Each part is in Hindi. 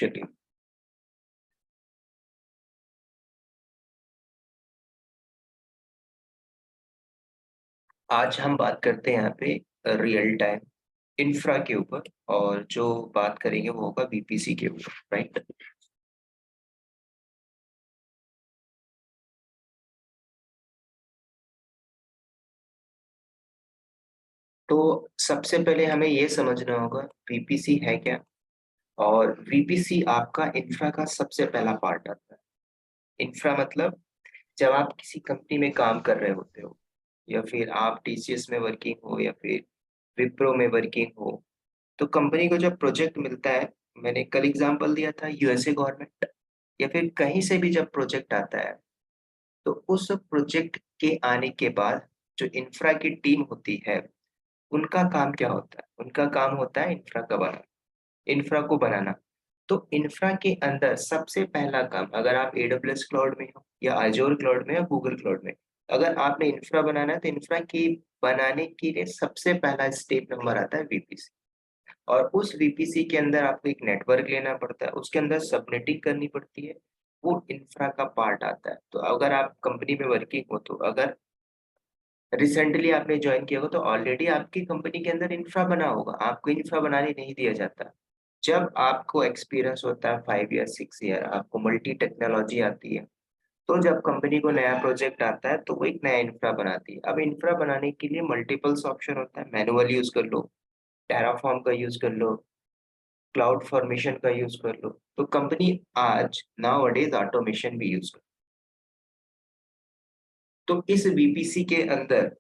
चलिए, आज हम बात करते हैं यहाँ पे रियल टाइम इंफ्रा के ऊपर। और जो बात करेंगे वो होगा बीपीसी के ऊपर, राइट। तो सबसे पहले हमें ये समझना होगा बीपीसी है क्या। और बीपीसी आपका इंफ्रा का सबसे पहला पार्ट आता है। इंफ्रा मतलब जब आप किसी कंपनी में काम कर रहे होते हो, या फिर आप टीसीएस में वर्किंग हो, या फिर विप्रो में वर्किंग हो, तो कंपनी को जब प्रोजेक्ट मिलता है, मैंने कल एग्जांपल दिया था यूएसए गवर्नमेंट, या फिर कहीं से भी जब प्रोजेक्ट आता है, तो उस प्रोजेक्ट के आने के बाद जो इंफ्रा की टीम होती है, उनका काम क्या होता है? उनका काम होता है इंफ्रा का बनाना, इंफ्रा को बनाना। तो इंफ्रा के अंदर सबसे पहला काम, अगर आप एडब्ल्यूएस क्लाउड में हो या अजोर क्लाउड में या गूगल क्लाउड में, अगर आपने इंफ्रा बनाना है तो इंफ्रा की बनाने के लिए सबसे पहला स्टेप नंबर आता है वीपीसी। और उस वीपीसी के अंदर आपको एक नेटवर्क लेना पड़ता है, उसके अंदर सबनेटिंग करनी पड़ती है, वो इंफ्रा का पार्ट आता है। तो अगर आप कंपनी में वर्किंग हो, तो अगर रिसेंटली आपने ज्वाइन किया होगा, तो ऑलरेडी आपकी कंपनी के अंदर इंफ्रा बना होगा, आपको इंफ्रा बनाने नहीं दिया जाता। जब आपको एक्सपीरियंस होता है 5 ईयर 6 ईयर, आपको मल्टी टेक्नोलॉजी आती है, तो जब कंपनी को नया प्रोजेक्ट आता है तो वो एक नया इंफ्रा बनाती है। अब इंफ्रा बनाने के लिए मल्टीपल्स ऑप्शन होता है, मैनुअल यूज कर लो, टेराफॉर्म का यूज कर लो, क्लाउड फॉर्मेशन का यूज कर लो। तो कंपनी आज नाउ अडेज ऑटोमेशन भी यूज कर। तो इस बीपीसी के अंदर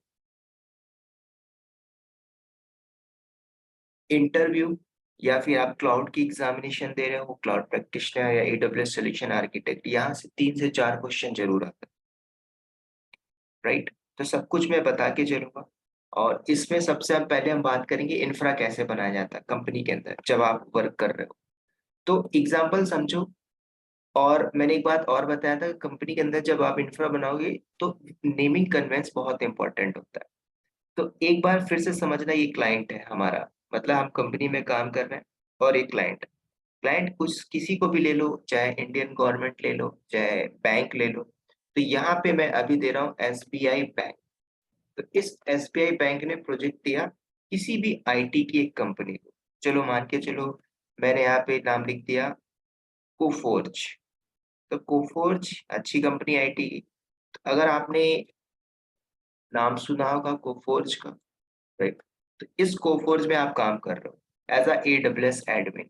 इंटरव्यू, या फिर आप क्लाउड की एग्जामिनेशन दे रहे हो, क्लाउड प्रैक्टिशनर या एडब्ल्यूएस सॉल्यूशन आर्किटेक्ट, यहाँ से 3 से 4 क्वेश्चन जरूर आता है, राइट। तो सब कुछ मैं बता के चलूंगा। और इसमें सबसे हम पहले हम बात करेंगे इंफ्रा कैसे बनाया जाता है कंपनी के अंदर जब आप वर्क कर रहे हो। तो एग्जाम्पल समझो। और मैंने एक बात और बताया था, कंपनी के अंदर जब आप इंफ्रा बनाओगे तो नेमिंग कन्वेंस बहुत इंपॉर्टेंट होता है। तो एक बार फिर से समझना, ये क्लाइंट है हमारा, मतलब हम कंपनी में काम कर रहे हैं और एक क्लाइंट। क्लाइंट कुछ किसी को भी ले लो, चाहे इंडियन गवर्नमेंट ले लो, चाहे बैंक ले लो। तो यहाँ पे मैं अभी दे रहा हूँ एसबीआई बैंक। तो इस एसबीआई बैंक ने प्रोजेक्ट दिया किसी भी आईटी की एक कंपनी को। चलो मान के चलो, मैंने यहाँ पे नाम लिख दिया कोफोर्ज। तो कोफोर्ज अच्छी कंपनी आईटी की। तो अगर आपने नाम सुना होगा कोफोर्ज का, राइट। तो इस कोफोर्ज में आप काम कर रहे हो एज अ एडब्ल्यूएस एडमिन।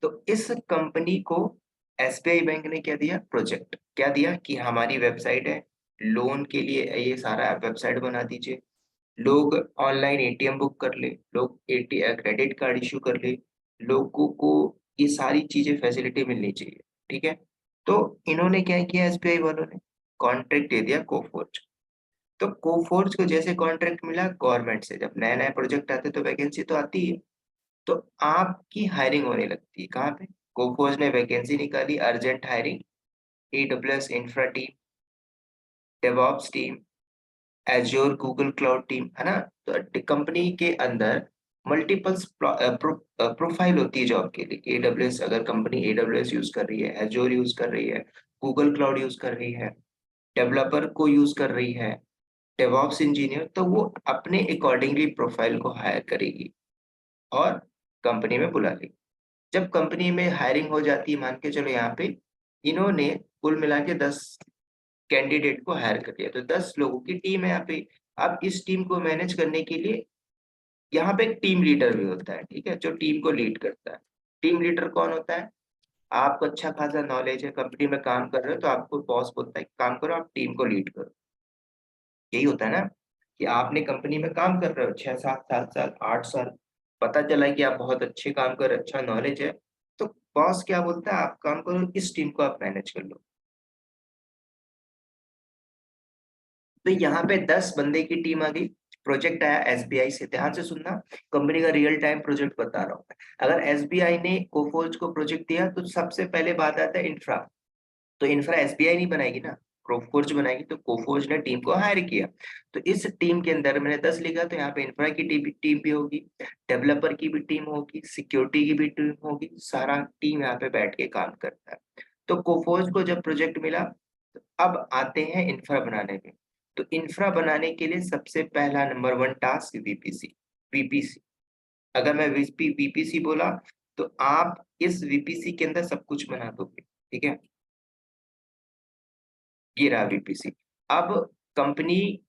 तो इस कंपनी को एसबीआई बैंक ने क्या दिया? प्रोजेक्ट क्या दिया कि हमारी वेबसाइट है, लोन के लिए ये सारा वेबसाइट बना दीजिए, लोग ऑनलाइन एटीएम बुक कर ले, लोग एटीएम क्रेडिट कार्ड इशू कर ले, लोगों को ये सारी चीजें फैसिलिटी मिलनी चाहिए, ठीक है। तो इन्होंने क्या किया, एसबीआई वालों ने कॉन्ट्रैक्ट दे दिया कोफोर्ज। तो कोफोर्ज को जैसे कॉन्ट्रैक्ट मिला गवर्नमेंट से, जब नया नया प्रोजेक्ट आते तो वैकेंसी तो आती है, तो आपकी हायरिंग होने लगती है कहाँ पे? कोफोर्ज ने वैकेंसी निकाली, urgent hiring, AWS infra team, DevOps team, azure Google cloud team, है ना। तो कंपनी के अंदर मल्टीपल्स प्रोफाइल होती है जॉब के लिए। एडब्ल्यूएस, अगर कंपनी एडब्ल्यूएस यूज कर रही है, एज्योर यूज कर रही है, गूगल क्लाउड यूज कर रही है, डेवलपर को यूज कर रही है, डेवऑप्स इंजीनियर, तो वो अपने अकॉर्डिंगली प्रोफाइल को हायर करेगी और कंपनी में बुला लेगी। जब कंपनी में हायरिंग हो जाती है, मान के चलो यहाँ पे इन्होंने कुल मिला के 10 कैंडिडेट को हायर कर लिया, तो 10 लोगों की टीम है यहाँ पे। अब इस टीम को मैनेज करने के लिए यहाँ पे एक टीम लीडर भी होता है, ठीक है, जो टीम को लीड करता है। टीम लीडर कौन होता है? आपको अच्छा खासा नॉलेज है, कंपनी में काम कर रहे हो, तो आपको बॉस बोलता है काम करो, आप टीम को लीड करो। यही होता है ना, कि आपने कंपनी में काम कर रहे हो 6 7 7 साल 8 साल, पता चला कि आप बहुत अच्छे काम कर रहे हो, अच्छा नॉलेज है, तो बॉस क्या बोलता है, आप काम करो, इस टीम को आप मैनेज कर लो। तो यहाँ पे 10 बंदे की टीम आ गई। प्रोजेक्ट आया एसबीआई से, ध्यान से सुनना, कंपनी का रियल टाइम प्रोजेक्ट बता रहा हूँ। अगर एसबीआई ने कोफोर्ज को प्रोजेक्ट दिया, तो सबसे पहले बात आता है इंफ्रा। तो इंफ्रा एसबीआई नहीं बनाएगी ना, कोफोर्ज बनाएगी तो कोफोर्ज ने टीम को हायर किया, तो इस टीम के अंदर मैंने 10 लिखा, तो यहाँ पे इंफ्रा की टीम भी होगी, डेवलपर की भी टीम होगी, सिक्योरिटी की भी टीम होगी, सारा टीम यहाँ पे बैठ के काम करता है। तो कोफोर्ज को जब प्रोजेक्ट मिला, तो अब आते हैं इंफ्रा बनाने में। तो इंफ्रा बनाने के लिए सबसे पहला नंबर 1 टास्क वीपीसी। वीपीसी, अगर मैं वीपीसी बोला तो आप इस वीपीसी के अंदर सब कुछ बना दोगे, ठीक है। ये रहा वीपीसी। अब कंपनी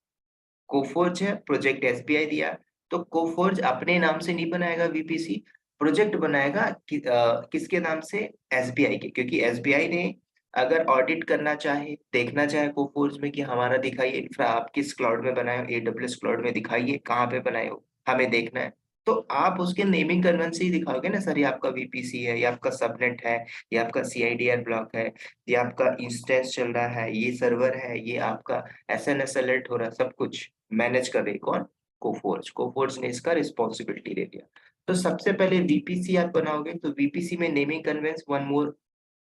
कोफोर्ज है, प्रोजेक्ट एसबीआई दिया, तो कोफोर्ज अपने नाम से नहीं बनाएगा वीपीसी, प्रोजेक्ट बनाएगा किसके नाम से, एसबीआई के, क्योंकि एसबीआई ने अगर ऑडिट करना चाहे, देखना चाहे कोफोर्ज में कि हमारा दिखाइए इंफ्रा आप किस क्लाउड में बनाए हो, एडब्ल्यूएस क्लाउड में दिखाइए कहाँ पे बनाए हो, हमें देखना है, तो आप उसके नेमिंग कन्वेंस ही दिखाओगे ना, सर ये आपका वीपीसी है, ये आपका सबनेट है, ये आपका सीआईडीआर ब्लॉक है, ये आपका इंस्टेंस चल रहा है, ये सर्वर है, ये आपका एसएनएस अलर्ट हो रहा है, सब कुछ मैनेज कर रही कौन, कोफोर्ज। कोफोर्ज ने इसका रिस्पॉन्सिबिलिटी ले लिया। तो सबसे पहले वीपीसी आप बनाओगे, तो वीपीसी में naming conventions one more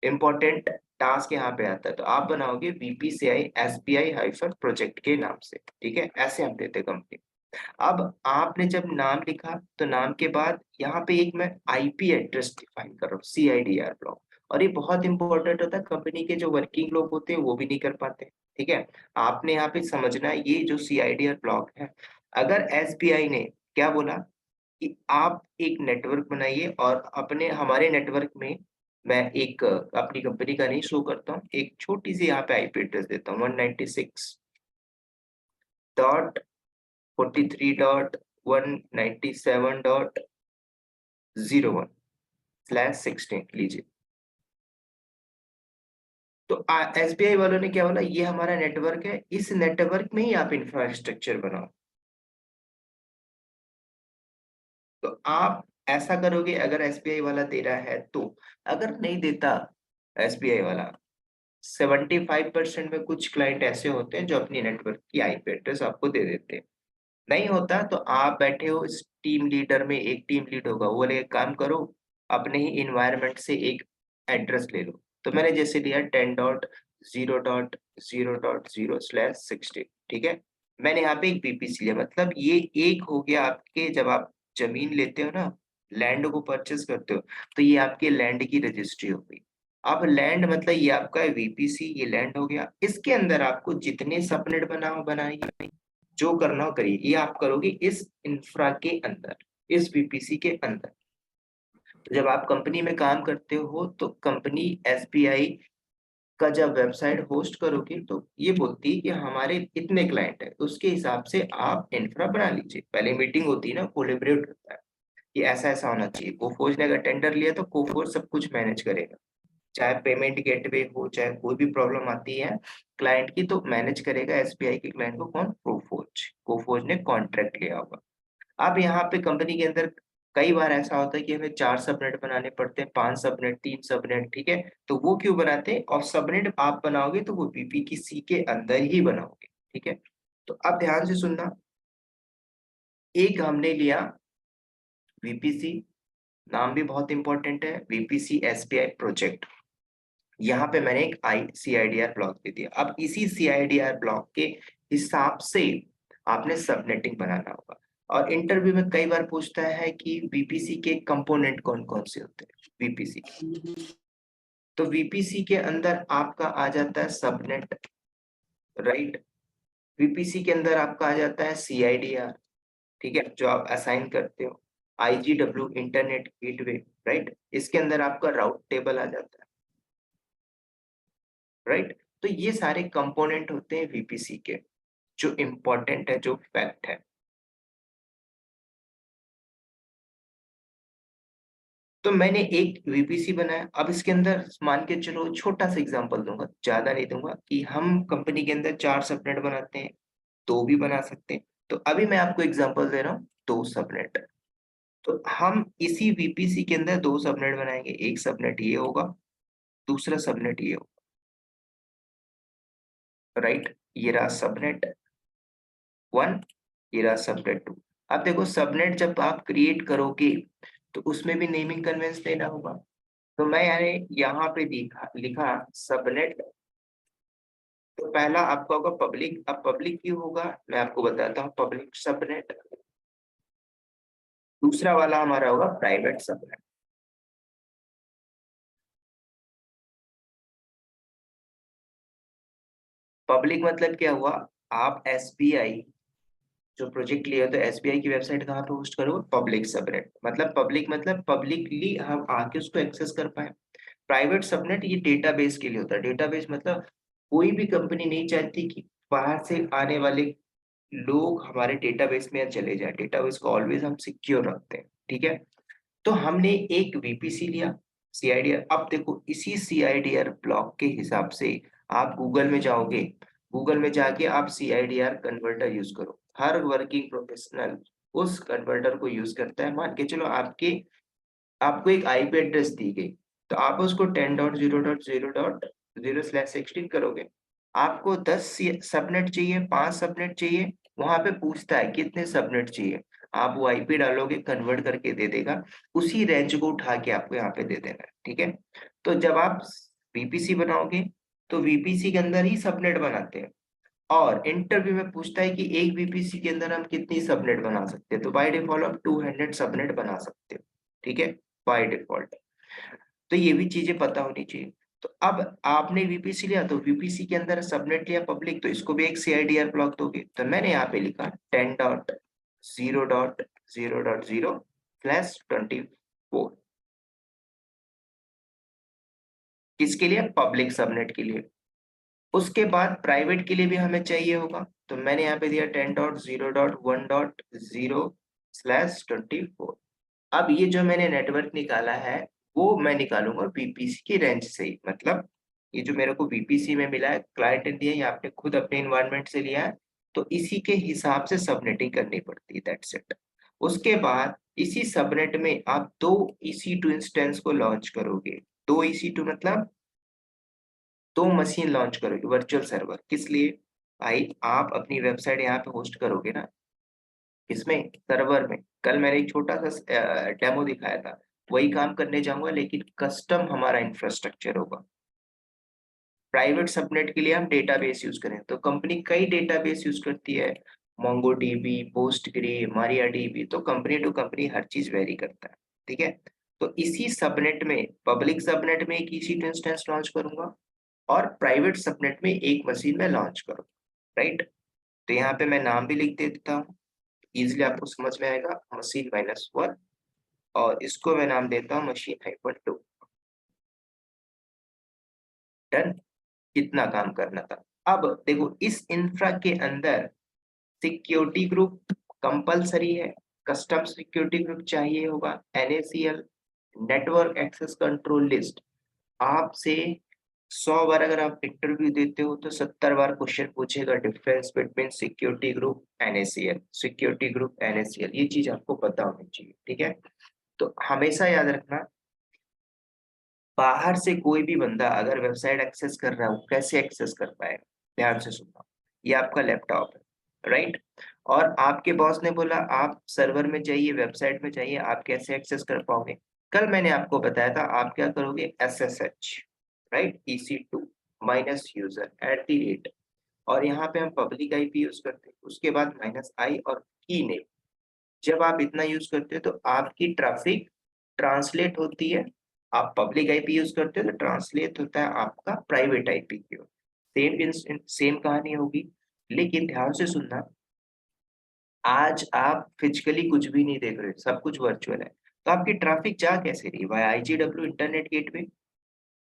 important task यहाँ पे आता है, तो आप बनाओगे वीपीसीआई एसबीआई हाइफन प्रोजेक्ट के नाम से, ठीक है, ऐसे हम देते कंपनी। अब आपने जब नाम लिखा, तो नाम के बाद यहाँ पे एक मैं आईपी एड्रेस डिफाइन कर रहा हूँ, सीआईडीआर ब्लॉक, और ये बहुत इंपॉर्टेंट होता है, कंपनी के जो वर्किंग लोग होते हैं वो भी नहीं कर पाते, ठीक है। आपने यहाँ पे समझना है, ये जो सीआईडीआर ब्लॉक है, अगर एसबीआई ने क्या बोला कि आप एक नेटवर्क बनाइए, और अपने हमारे नेटवर्क में मैं एक अपनी कंपनी का नहीं शो करता हूँ, एक छोटी सी यहाँ पे आईपी एड्रेस देता हूँ, 196.43.197.01/16 लीजिए। तो एसबीआई वालों ने क्या बोला, ये हमारा नेटवर्क है, इस नेटवर्क में ही आप इंफ्रास्ट्रक्चर बनाओ। तो आप ऐसा करोगे अगर एसबीआई वाला दे रहा है तो। अगर नहीं देता एसबीआई वाला, 75% में कुछ क्लाइंट ऐसे होते हैं जो अपनी नेटवर्क की आईपी एड्रेस आपको दे देते हैं। नहीं होता तो आप बैठे हो, इस टीम लीडर में एक टीम लीड होगा, वो बोले एक काम करो, अपने ही इन्वायरमेंट से एक एड्रेस ले लो। तो मैंने जैसे लिया 10.0.0.0/16, ठीक है। मैंने यहाँ पे एक बीपीसी लिया, मतलब ये एक हो गया आपके, जब आप जमीन लेते हो ना, लैंड को परचेस करते हो, तो ये आपके लैंड की रजिस्ट्री हो गई। अब लैंड मतलब ये आपका वीपीसी, ये लैंड हो गया, इसके अंदर आपको जितने सबनेट बनाओ बनाइए, जो करना हो करिए, ये आप करोगे इस इंफ्रा के अंदर, इस वीपीसी के अंदर। तो जब आप कंपनी में काम करते हो, तो कंपनी एसबीआई का जब वेबसाइट होस्ट करोगे, तो ये बोलती है कि हमारे इतने क्लाइंट है, उसके हिसाब से आप इंफ्रा बना लीजिए। पहले मीटिंग होती है ना, कोलैबोरेट होता है कि ऐसा ऐसा होना चाहिए। कोफोर्ज ने अगर टेंडर लिया तो कोफोर्ज सब कुछ मैनेज करेगा, चाहे पेमेंट गेटवे हो, चाहे कोई भी प्रॉब्लम आती है क्लाइंट की, तो मैनेज करेगा एसबीआई के क्लाइंट को कौन, कोफोर्ज। कोफोर्ज ने कॉन्ट्रैक्ट लिया होगा। अब यहाँ पे कंपनी के अंदर कई बार ऐसा होता है कि हमें 4 सबनेट बनाने पड़ते हैं, 5 सबनेट, 3 सबनेट, ठीक है। तो वो क्यों बनाते हैं, और सबनेट आप बनाओगे तो वो बीपी की सी के अंदर ही बनाओगे, ठीक है। तो अब ध्यान से सुनना, एक हमने लिया वीपीसी, नाम भी बहुत इंपॉर्टेंट है, वीपीसी एसबीआई प्रोजेक्ट। यहाँ पे मैंने एक सीआईडीआर ब्लॉक दे दिया। अब इसी सीआईडीआर ब्लॉक के हिसाब से आपने सबनेटिंग बनाना होगा। और इंटरव्यू में कई बार पूछता है कि वीपीसी के कंपोनेंट कौन कौन से होते हैं, वीपीसी के। तो वीपीसी के अंदर आपका आ जाता है सबनेट, राइट। वीपीसी के अंदर आपका आ जाता है सीआईडीआर, ठीक है, जो आप असाइन करते हो, आईजीडब्ल्यू इंटरनेट गेटवे, राइट। इसके अंदर आपका राउट टेबल आ जाता है, राइट। तो ये सारे कंपोनेंट होते हैं वीपीसी के, जो इम्पोर्टेंट है, जो फैक्ट है। तो मैंने एक वीपीसी बनाया। अब इसके अंदर मान के चलो, छोटा सा एग्जांपल दूंगा, ज्यादा नहीं दूंगा, कि हम कंपनी के अंदर 4 सबनेट बनाते हैं, 2 भी बना सकते हैं। तो अभी मैं आपको एग्जांपल दे रहा हूँ, 2 सबनेट। तो हम इसी वीपीसी के अंदर 2 सबनेट बनाएंगे, एक सबनेट ये होगा, दूसरा सबनेट ये होगा, राइट। ये रहा सबनेट 1, ये रहा सबनेट 2। अब देखो, सबनेट जब आप क्रिएट करोगे तो उसमें भी नेमिंग कन्वेंस देना होगा। तो मैं यानी यहाँ पे लिखा लिखा सबनेट तो पहला आपका होगा पब्लिक। अब पब्लिक क्यों होगा मैं आपको बताता हूँ, पब्लिक सबनेट। दूसरा वाला हमारा होगा प्राइवेट सबनेट। पब्लिक मतलब क्या हुआ, आप एसबीआई जो प्रोजेक्ट लिए हो तो एसबीआई की वेबसाइट कहाँ पे होस्ट करोगे, पब्लिक सबनेट। मतलब पब्लिक मतलब पब्लिकली हम आके उसको एक्सेस कर पाए। प्राइवेट सबनेट ये डेटाबेस के लिए होता है। डेटाबेस मतलब कोई भी कंपनी नहीं चाहती कि बाहर से आने वाले लोग हमारे डेटाबेस में चले जाए। डेटाबेस को ऑलवेज हम सिक्योर रखते हैं, ठीक है। तो हमने एक वीपीसी लिया, सीआईडीआर। अब देखो इसी सीआईडीआर ब्लॉक के हिसाब से आप गूगल में जाओगे, गूगल में जाके आप सीआईडीआर कन्वर्टर यूज करो। हर वर्किंग प्रोफेशनल उस कन्वर्टर को यूज करता है। मान के चलो आपको एक आईपी एड्रेस दी गई, तो आप उसको 10.0.0.0/16 करोगे। आपको 10 सबनेट चाहिए, 5 सबनेट चाहिए, वहां पे पूछता है कितने सबनेट चाहिए। आप वो आईपी डालोगे, कन्वर्ट करके दे देगा। उसी रेंज को उठा के आपको यहाँ पे दे देना है, ठीक है। तो जब आप वीपीसी बनाओगे तो वीपीसी के अंदर ही सबनेट बनाते हैं। और इंटरव्यू में पूछता है कि एक वीपीसी के अंदर हम कितनी सबनेट बना सकते हैं, तो बाय डिफॉल्ट आप 200 सबनेट बना सकते हो, ठीक है, बाय डिफॉल्ट। तो ये भी चीजें पता होनी चाहिए। तो अब आपने वीपीसी लिया, तो वीपीसी के अंदर सबनेट लिया पब्लिक, तो इसको भी एक सीआईडीआर ब्लॉक दोगे। तो मैंने यहाँ पे लिखा 10.0.0.0/24। किसके लिए, पब्लिक सबनेट के लिए। उसके बाद प्राइवेट के लिए भी हमें चाहिए होगा, तो मैंने यहाँ पे दिया 10.0.1.0/24। अब ये जो मैंने नेटवर्क निकाला है वो मैं निकालूंगा वीपीसी की रेंज से ही। मतलब ये जो मेरे को वीपीसी में मिला है, क्लाइंट ने दिया है या आपने खुद अपने इन्वायरमेंट से लिया है, तो इसी के हिसाब से सबनेटिंग करनी पड़ती है, दैट्स इट। उसके बाद इसी सबनेट में आप दो EC2 इंस्टेंस को लॉन्च करोगे। दो EC2 मतलब दो मशीन लॉन्च करोगे, वर्चुअल सर्वर। किस लिए, भाई आप अपनी वेबसाइट यहाँ पे होस्ट करोगे ना, इसमें सर्वर में। कल मैंने एक छोटा सा डेमो दिखाया था, वही काम करने जाऊंगा लेकिन कस्टम हमारा इंफ्रास्ट्रक्चर होगा। प्राइवेट सबनेट के लिए हम डेटाबेस यूज करें तो कंपनी कई डेटाबेस यूज करती है, मोंगोडीबी, पोस्टग्रे, मारियाडीबी। तो कंपनी टू कंपनी हर चीज वेरी करता है, ठीक है। तो इसी सबनेट में, पब्लिक सबनेट में एक EC2 इंस्टेंस लॉन्च करूंगा और प्राइवेट सबनेट में एक मशीन में लॉन्च करूंगा, राइट। तो यहाँ पे मैं नाम भी लिख देता हूँ, इजिली आपको समझ में आएगा, मशीन -1। और इसको मैं नाम देता हूँ मशीन-2। डन। कितना काम करना था। अब देखो इस इंफ्रा के अंदर सिक्योरिटी ग्रुप कंपलसरी है, कस्टम सिक्योरिटी ग्रुप चाहिए होगा, NACL, network access control list. आपसे 100 बार अगर आप इंटरव्यू देते हो तो 70 बार क्वेश्चन पूछेगा, difference between security group NACL, security group NACL। ये चीज आपको पता होनी चाहिए, ठीक है। तो हमेशा याद रखना, बाहर से कोई भी बंदा अगर वेबसाइट एक्सेस कर रहा है, वो कैसे एक्सेस कर पाएगा। ध्यान से सुनना, ये आपका लैपटॉप है, राइट। और आपके बॉस ने बोला आप सर्वर में जाइए, वेबसाइट में जाइए, आप कैसे एक्सेस कर पाओगे। कल मैंने आपको बताया था आप क्या करोगे, SSH, राइट, EC2 -user @ और यहाँ पे हम पब्लिक आईपी यूज करते हैं, उसके बाद -i और की नेम। जब आप इतना यूज करते हो तो आपकी ट्रैफिक ट्रांसलेट होती है। आप पब्लिक आईपी यूज करते हो तो ट्रांसलेट होता है आपका प्राइवेट आईपी की ओर। सेम कहानी होगी। लेकिन ध्यान से सुनना, आज आप फिजिकली कुछ भी नहीं देख रहे, सब कुछ वर्चुअल है। तो आपकी ट्रैफिक जा कैसे रही, वाया IGW इंटरनेट गेटवे।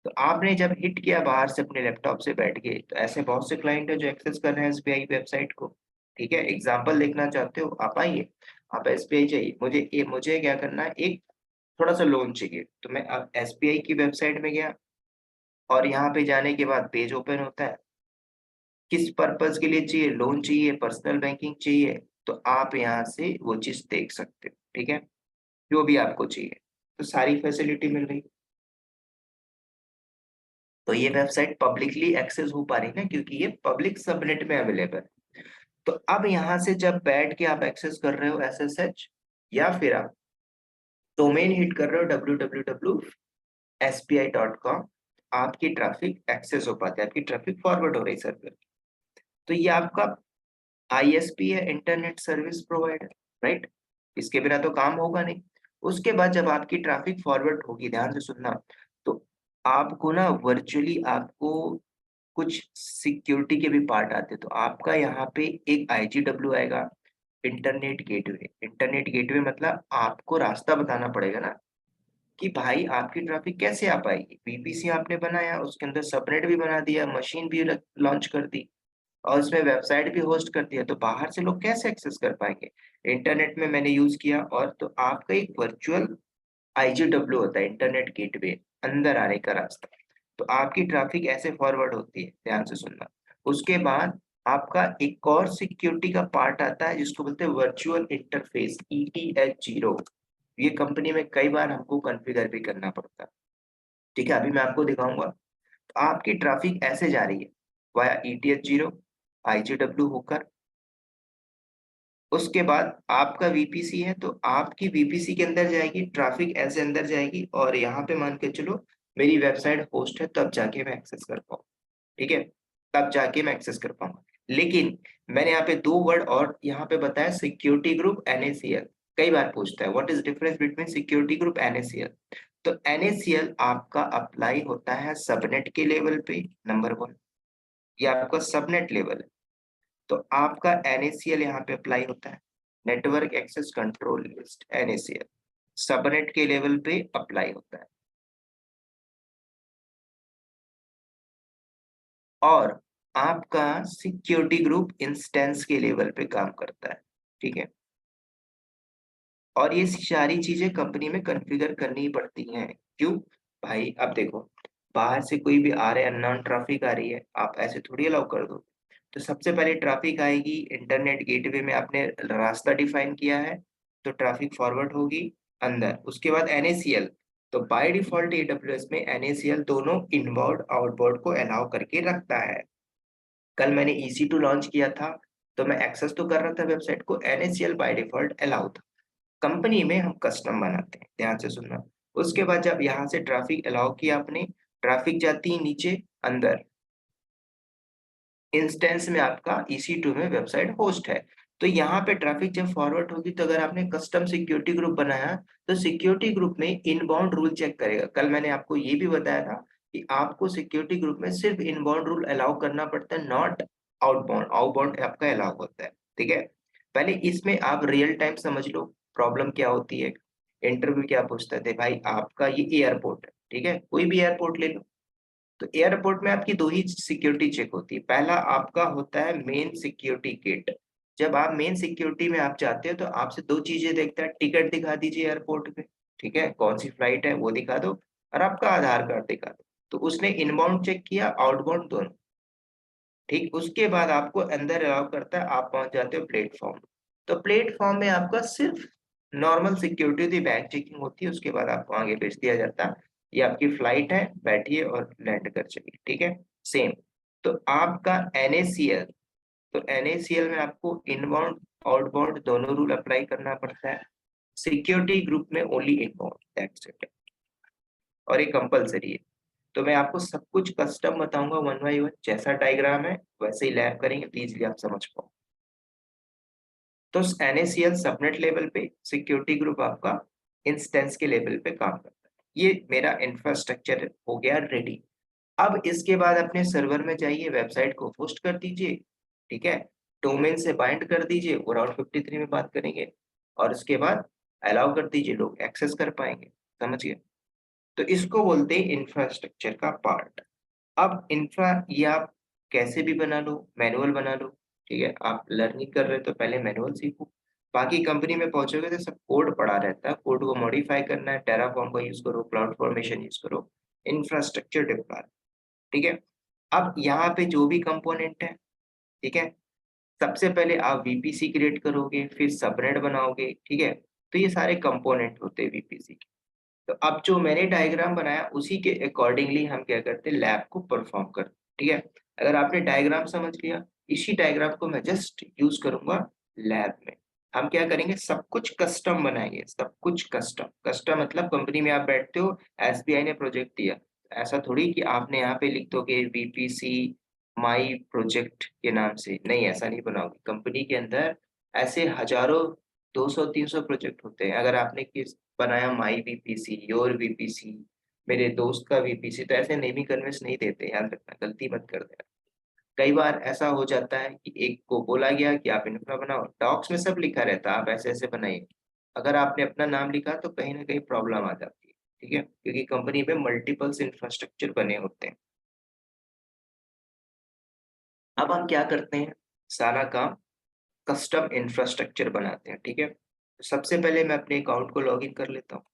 तो आपने जब हिट किया बाहर से अपने लैपटॉप से बैठ के, तो ऐसे बहुत से क्लाइंट है जो एक्सेस कर रहे हैं SBI वेबसाइट को, ठीक है। एग्जाम्पल देखना चाहते हो आप आइए, आप SBI चाहिए, मुझे क्या करना है, एक थोड़ा सा लोन चाहिए। तो मैं अब SBI की वेबसाइट में गया और यहाँ पे जाने के बाद पेज ओपन होता है, किस पर्पज के लिए चाहिए, लोन चाहिए, पर्सनल बैंकिंग चाहिए, तो आप यहाँ से वो चीज देख सकते हो, ठीक है, जो भी आपको चाहिए। तो सारी फैसिलिटी मिल रही। तो ये वेबसाइट पब्लिकली एक्सेस हो पा रही है ना, क्योंकि ये पब्लिक सबनेट में अवेलेबल है। तो अब यहाँ से जब बैठ के आप एक्सेस कर रहे हो SSH, या फिर आप डोमेन हिट कर रहे हो www.sbi.com, आपकी ट्रैफिक एक्सेस हो पाती है, आपकी ट्रैफिक फॉरवर्ड हो रही सर्वर। तो ये आपका आईएसपी है, इंटरनेट सर्विस प्रोवाइडर, राइट। इसके बिना तो काम होगा नहीं। उसके बाद जब आपकी ट्रैफिक फॉरवर्ड होगी, ध्यान से सुनना, तो आपको ना वर्चुअली आपको कुछ सिक्योरिटी के भी पार्ट आते हैं। तो आपका यहाँ पे एक आईजीडब्ल्यू आएगा, इंटरनेट गेटवे। इंटरनेट गेटवे मतलब आपको रास्ता बताना पड़ेगा ना कि भाई आपकी ट्रैफिक कैसे आ पाएगी। वीपीसी आपने बनाया, उसके अंदर सबनेट भी बना दिया, मशीन भी लॉन्च कर दी और उसमें वेबसाइट भी होस्ट कर दिया, तो बाहर से लोग कैसे एक्सेस कर पाएंगे। इंटरनेट में मैंने यूज किया, और तो आपका एक वर्चुअल आईजीडब्ल्यू होता है, इंटरनेट गेटवे, अंदर आने का रास्ता। तो आपकी ट्रैफिक ऐसे फॉरवर्ड होती है, ध्यान से सुनना। उसके बाद आपका एक और सिक्योरिटी का पार्ट आता है जिसको बोलते हैं वर्चुअल इंटरफेस, ETH 0। ये कंपनी में कई बार हमको कॉन्फ़िगर भी करना पड़ता है। ठीक है, अभी मैं आपको दिखाऊंगा। तो आपकी ट्रैफिक ऐसे जा रही है वाया ETH 0, आईजीडब्ल्यू होकर। उसके बाद आपका वीपीसी है, तो आपकी वीपीसी के अंदर जाएगी ट्रैफिक, ऐसे अंदर जाएगी, और यहाँ पे मान के चलो मेरी वेबसाइट होस्ट है, तब जाके मैं एक्सेस कर पाऊँ। ठीक है, तब जाके मैं एक्सेस कर पाऊंगा। लेकिन मैंने यहाँ पे दो वर्ड और यहाँ पे बताया, सिक्योरिटी ग्रुप, NACL। कई बार पूछता है what is difference between security group, NACL। तो NACL आपका अप्लाई होता है सबनेट के लेवल पे, नंबर 1। ये आपका सबनेट लेवल है, तो आपका NACL यहाँ पे अप्लाई होता है, network access control list, NACL subnet के लेवल पे अप्लाई होता है। और आपका सिक्योरिटी ग्रुप इंस्टेंस के लेवल पे काम करता है। ठीक है, और ये सारी चीजें कंपनी में कॉन्फ़िगर करनी ही पड़ती हैं। क्यों भाई, अब देखो, बाहर से कोई भी आ रहा है, अननोन ट्रैफिक आ रही है, आप ऐसे थोड़ी अलाउ कर दो। तो सबसे पहले ट्रैफिक आएगी, इंटरनेट गेटवे में आपने रास्ता डिफाइन किया है, तो ट्रैफिक फॉरवर्ड होगी अंदर। उसके बाद NACL, तो बाय डिफॉल्ट AWS में NACL दोनों इनबाउंड आउटबाउंड को अलाउ करके रखता है। कल मैंने EC2 लॉन्च किया था, तो मैं एक्सेस तो कर रहा था वेबसाइट को, NACL बाय डिफॉल्ट अलाउ था। कंपनी में हम कस्टम बनाते हैं, ध्यान से सुनना। उसके बाद जब यहाँ से ट्रैफिक अलाउ किया आपने, ट्रैफिक जाती है नीचे अंदर, इंस्टेंस में आपका EC2 में वेबसाइट होस्ट है। तो यहाँ पे ट्रैफिक जब फॉरवर्ड होगी, तो अगर आपने कस्टम सिक्योरिटी ग्रुप बनाया, तो सिक्योरिटी ग्रुप में इनबाउंड रूल चेक करेगा। कल मैंने आपको ये भी बताया था कि आपको सिक्योरिटी ग्रुप में सिर्फ इनबाउंड रूल अलाउ करना पड़ता है, नॉट आउटबाउंड। आउटबाउंड आपका अलाउ होता है। ठीक है, पहले इसमें आप रियल टाइम समझ लो प्रॉब्लम क्या होती है। इंटरव्यू क्या पूछता है, भाई आपका ये एयरपोर्ट है, ठीक है, कोई भी एयरपोर्ट ले लो। तो एयरपोर्ट में आपकी दो ही सिक्योरिटी चेक होती है। पहला आपका होता है मेन सिक्योरिटी गेट। जब आप मेन सिक्योरिटी में आप जाते हो, तो आपसे दो चीजें देखता है, टिकट दिखा दीजिए एयरपोर्ट पे, ठीक है, कौन सी फ्लाइट है वो दिखा दो, और आपका आधार कार्ड दिखा दो। तो उसने इनबाउंड चेक किया, आउटबाउंड दोनों। ठीक, उसके बाद आपको अंदर अलाउ करता है, आप पहुंच जाते हो प्लेटफॉर्म। तो प्लेटफॉर्म में आपका सिर्फ नॉर्मल सिक्योरिटी होती है, बैग चेकिंग होती है, उसके बाद आपको आगे भेज दिया जाता है, ये आपकी फ्लाइट है, बैठिए और लैंड कर चलिए। ठीक है, सेम। तो आपका NACL, तो NACL में आपको इनबाउंड आउटबाउंड दोनों रूल अप्लाई करना पड़ता है। सिक्योरिटी ग्रुप में ओनली इनबाउंड, दैट्स इट। और ये कंपलसरी है। तो मैं आपको सब कुछ कस्टम बताऊंगा वन बाय वन, जैसा डायग्राम है वैसे ही लैब करेंगे, तो इजीली आप समझ पाओ। तो NACL सबनेट लेवल पे, सिक्योरिटी ग्रुप आपका इंस्टेंस के लेवल पे काम करता है। ये मेरा इंफ्रास्ट्रक्चर हो गया रेडी। अब इसके बाद अपने सर्वर में जाइए, वेबसाइट को होस्ट कर दीजिए। ठीक है, डोमेन से बाइंड कर दीजिए, वो राउट 53 में बात करेंगे। और उसके बाद अलाउ कर दीजिए, लोग एक्सेस कर पाएंगे। समझ गए? तो इसको बोलते हैं इंफ्रास्ट्रक्चर का पार्ट। अब इंफ्रा ये आप कैसे भी बना लो, मैनुअल बना लो। ठीक है, आप लर्निंग कर रहे हो तो पहले मैनुअल सीखो। बाकी कंपनी में पहुंचोगे तो सब कोड पड़ा रहता है, कोड को मॉडिफाई करना है, टेराफॉर्म का यूज करो, क्लाउड फॉर्मेशन यूज करो, इंफ्रास्ट्रक्चर डिप्लॉय। ठीक है, अब यहाँ पे जो भी कंपोनेंट है, ठीक है, सबसे पहले आप वीपीसी क्रिएट करोगे, फिर सबनेट बनाओगे। ठीक है, तो ये सारे कंपोनेंट होते हैं वीपीसी के। तो अब जो मैंने डायग्राम बनाया, उसी के अकॉर्डिंगली हम क्या करते हैं, लैब को परफॉर्म करते हैं। ठीक है, अगर आपने डायग्राम समझ लिया, इसी डायग्राम को मैं जस्ट यूज करूंगा लैब में। हम क्या करेंगे, सब कुछ कस्टम बनाएंगे, सब कुछ कस्टम। कस्टम मतलब कंपनी में आप बैठते हो, SBI ने प्रोजेक्ट दिया, ऐसा थोड़ी कि आपने यहाँ पे लिख दोगे VPC माई प्रोजेक्ट के नाम से, नहीं ऐसा नहीं बनाओगे। कंपनी के अंदर ऐसे हजारों 200-300 प्रोजेक्ट होते हैं। अगर आपने किस बनाया माई VPC, योर VPC, मेरे दोस्त का VPC, तो ऐसे नेमिंग कन्वेंस नहीं देते, याद रखना, गलती मत कर देना। कई बार ऐसा हो जाता है कि एक को बोला गया कि आप इन्फ्रा बनाओ, डॉक्स में सब लिखा रहता है आप ऐसे ऐसे बनाइए, अगर आपने अपना नाम लिखा तो कहीं ना कहीं प्रॉब्लम आ जाती है, ठीक है, क्योंकि कंपनी में मल्टीपल्स इंफ्रास्ट्रक्चर बने होते हैं। अब हम क्या करते हैं, सारा काम कस्टम इंफ्रास्ट्रक्चर बनाते हैं, ठीक है। तो सबसे पहले मैं अपने अकाउंट को लॉग इन कर लेता हूँ।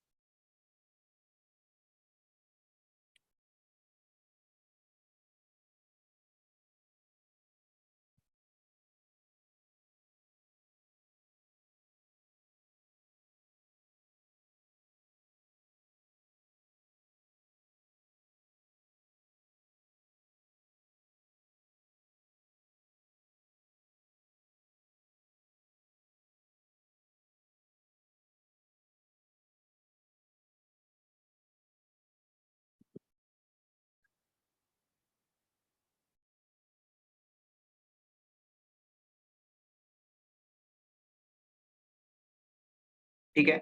ठीक है,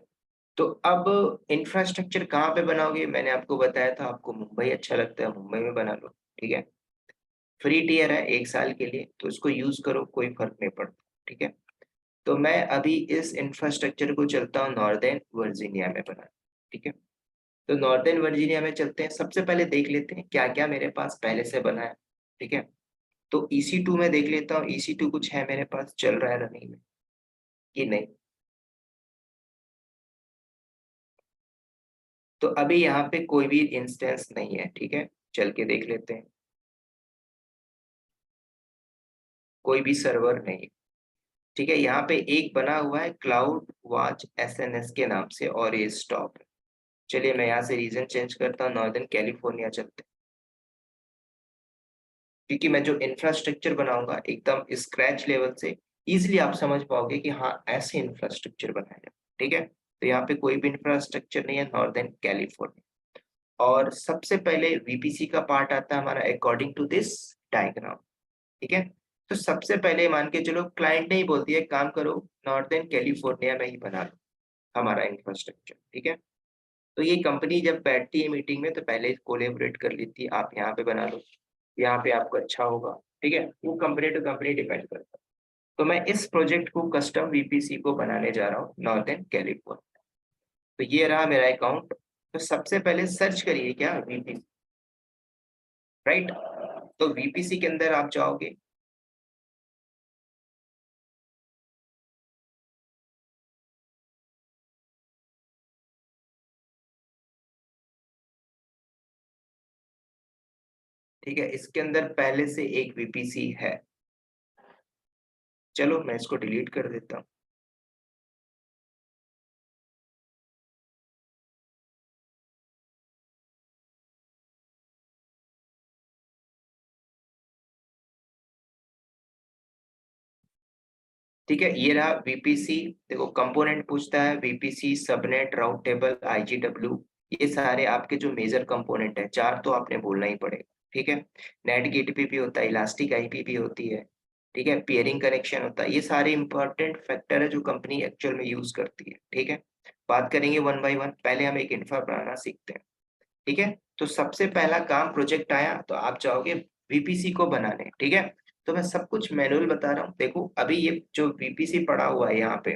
तो अब इंफ्रास्ट्रक्चर कहाँ पे बनाओगे, मैंने आपको बताया था आपको मुंबई अच्छा लगता है, मुंबई में बना लो, ठीक है। फ्री टियर है 1 साल के लिए, तो इसको यूज करो, कोई फर्क नहीं पड़ता, ठीक है। तो मैं अभी इस इंफ्रास्ट्रक्चर को चलता हूँ नॉर्दर्न वर्जीनिया में बना, ठीक है। तो नॉर्दर्न वर्जीनिया में चलते हैं, सबसे पहले देख लेते हैं क्या क्या मेरे पास पहले से बना है, ठीक है। तो EC2 में देख लेता हूँ, EC2 कुछ है मेरे पास, चल रहा है रनिंग में कि नहीं। तो अभी यहाँ पे कोई भी इंस्टेंस नहीं है, ठीक है, चल के देख लेते हैं, कोई भी सर्वर नहीं है, ठीक है। यहाँ पे एक बना हुआ है क्लाउड वॉच SNS के नाम से, और ये स्टॉप है। चलिए मैं यहाँ से रीजन चेंज करता हूँ, नॉर्दर्न कैलिफोर्निया चलते हैं, क्योंकि मैं जो इंफ्रास्ट्रक्चर बनाऊंगा एकदम स्क्रैच लेवल से, इजिली आप समझ पाओगे कि हाँ ऐसे इंफ्रास्ट्रक्चर बनाया, ठीक है। तो यहाँ पे कोई भी इंफ्रास्ट्रक्चर नहीं है नॉर्दर्न कैलिफोर्निया। और सबसे पहले VPC का पार्ट आता है हमारा अकॉर्डिंग टू दिस डायग्राम, ठीक है। तो सबसे पहले मान के चलो क्लाइंट नहीं बोलती है काम करो नॉर्दर्न कैलिफोर्निया में ही बना लो हमारा इंफ्रास्ट्रक्चर, ठीक है। तो ये कंपनी जब बैठती है मीटिंग में तो पहले कोलेबोरेट कर लेती है, आप यहाँ पे बना लो, यहाँ पे आपको अच्छा होगा, ठीक है। वो कंपनी टू कंपनी डिपेंड करता है। तो मैं इस प्रोजेक्ट को कस्टम VPC को बनाने जा रहा हूँ नॉर्दर्न कैलिफोर्निया। तो ये रहा मेरा अकाउंट। तो सबसे पहले सर्च करिए क्या VPC, राइट। तो VPC के अंदर आप जाओगे, ठीक है। इसके अंदर पहले से एक VPC है, चलो मैं इसको डिलीट कर देता हूँ। ठीक है, ये रहा VPC। देखो कंपोनेंट पूछता है VPC, सबनेट, राउट टेबल, IGW, ये सारे आपके जो मेजर कंपोनेंट है, चार तो आपने बोलना ही पड़ेगा, ठीक है। नेट गेटवे भी होता है, इलास्टिक IP भी होती है, ठीक है, पेयरिंग कनेक्शन होता है, ये सारे इंपॉर्टेंट फैक्टर है जो कंपनी एक्चुअल में यूज करती है, ठीक है। बात करेंगे वन बाय वन, पहले हम एक इंफ्रा बनाना सीखते हैं, ठीक है। तो सबसे पहला काम प्रोजेक्ट आया तो आप जाओगे VPC को बनाने, ठीक है। तो मैं सब कुछ मैनुअल बता रहा हूँ, देखो अभी ये जो VPC पड़ा हुआ है यहाँ पे,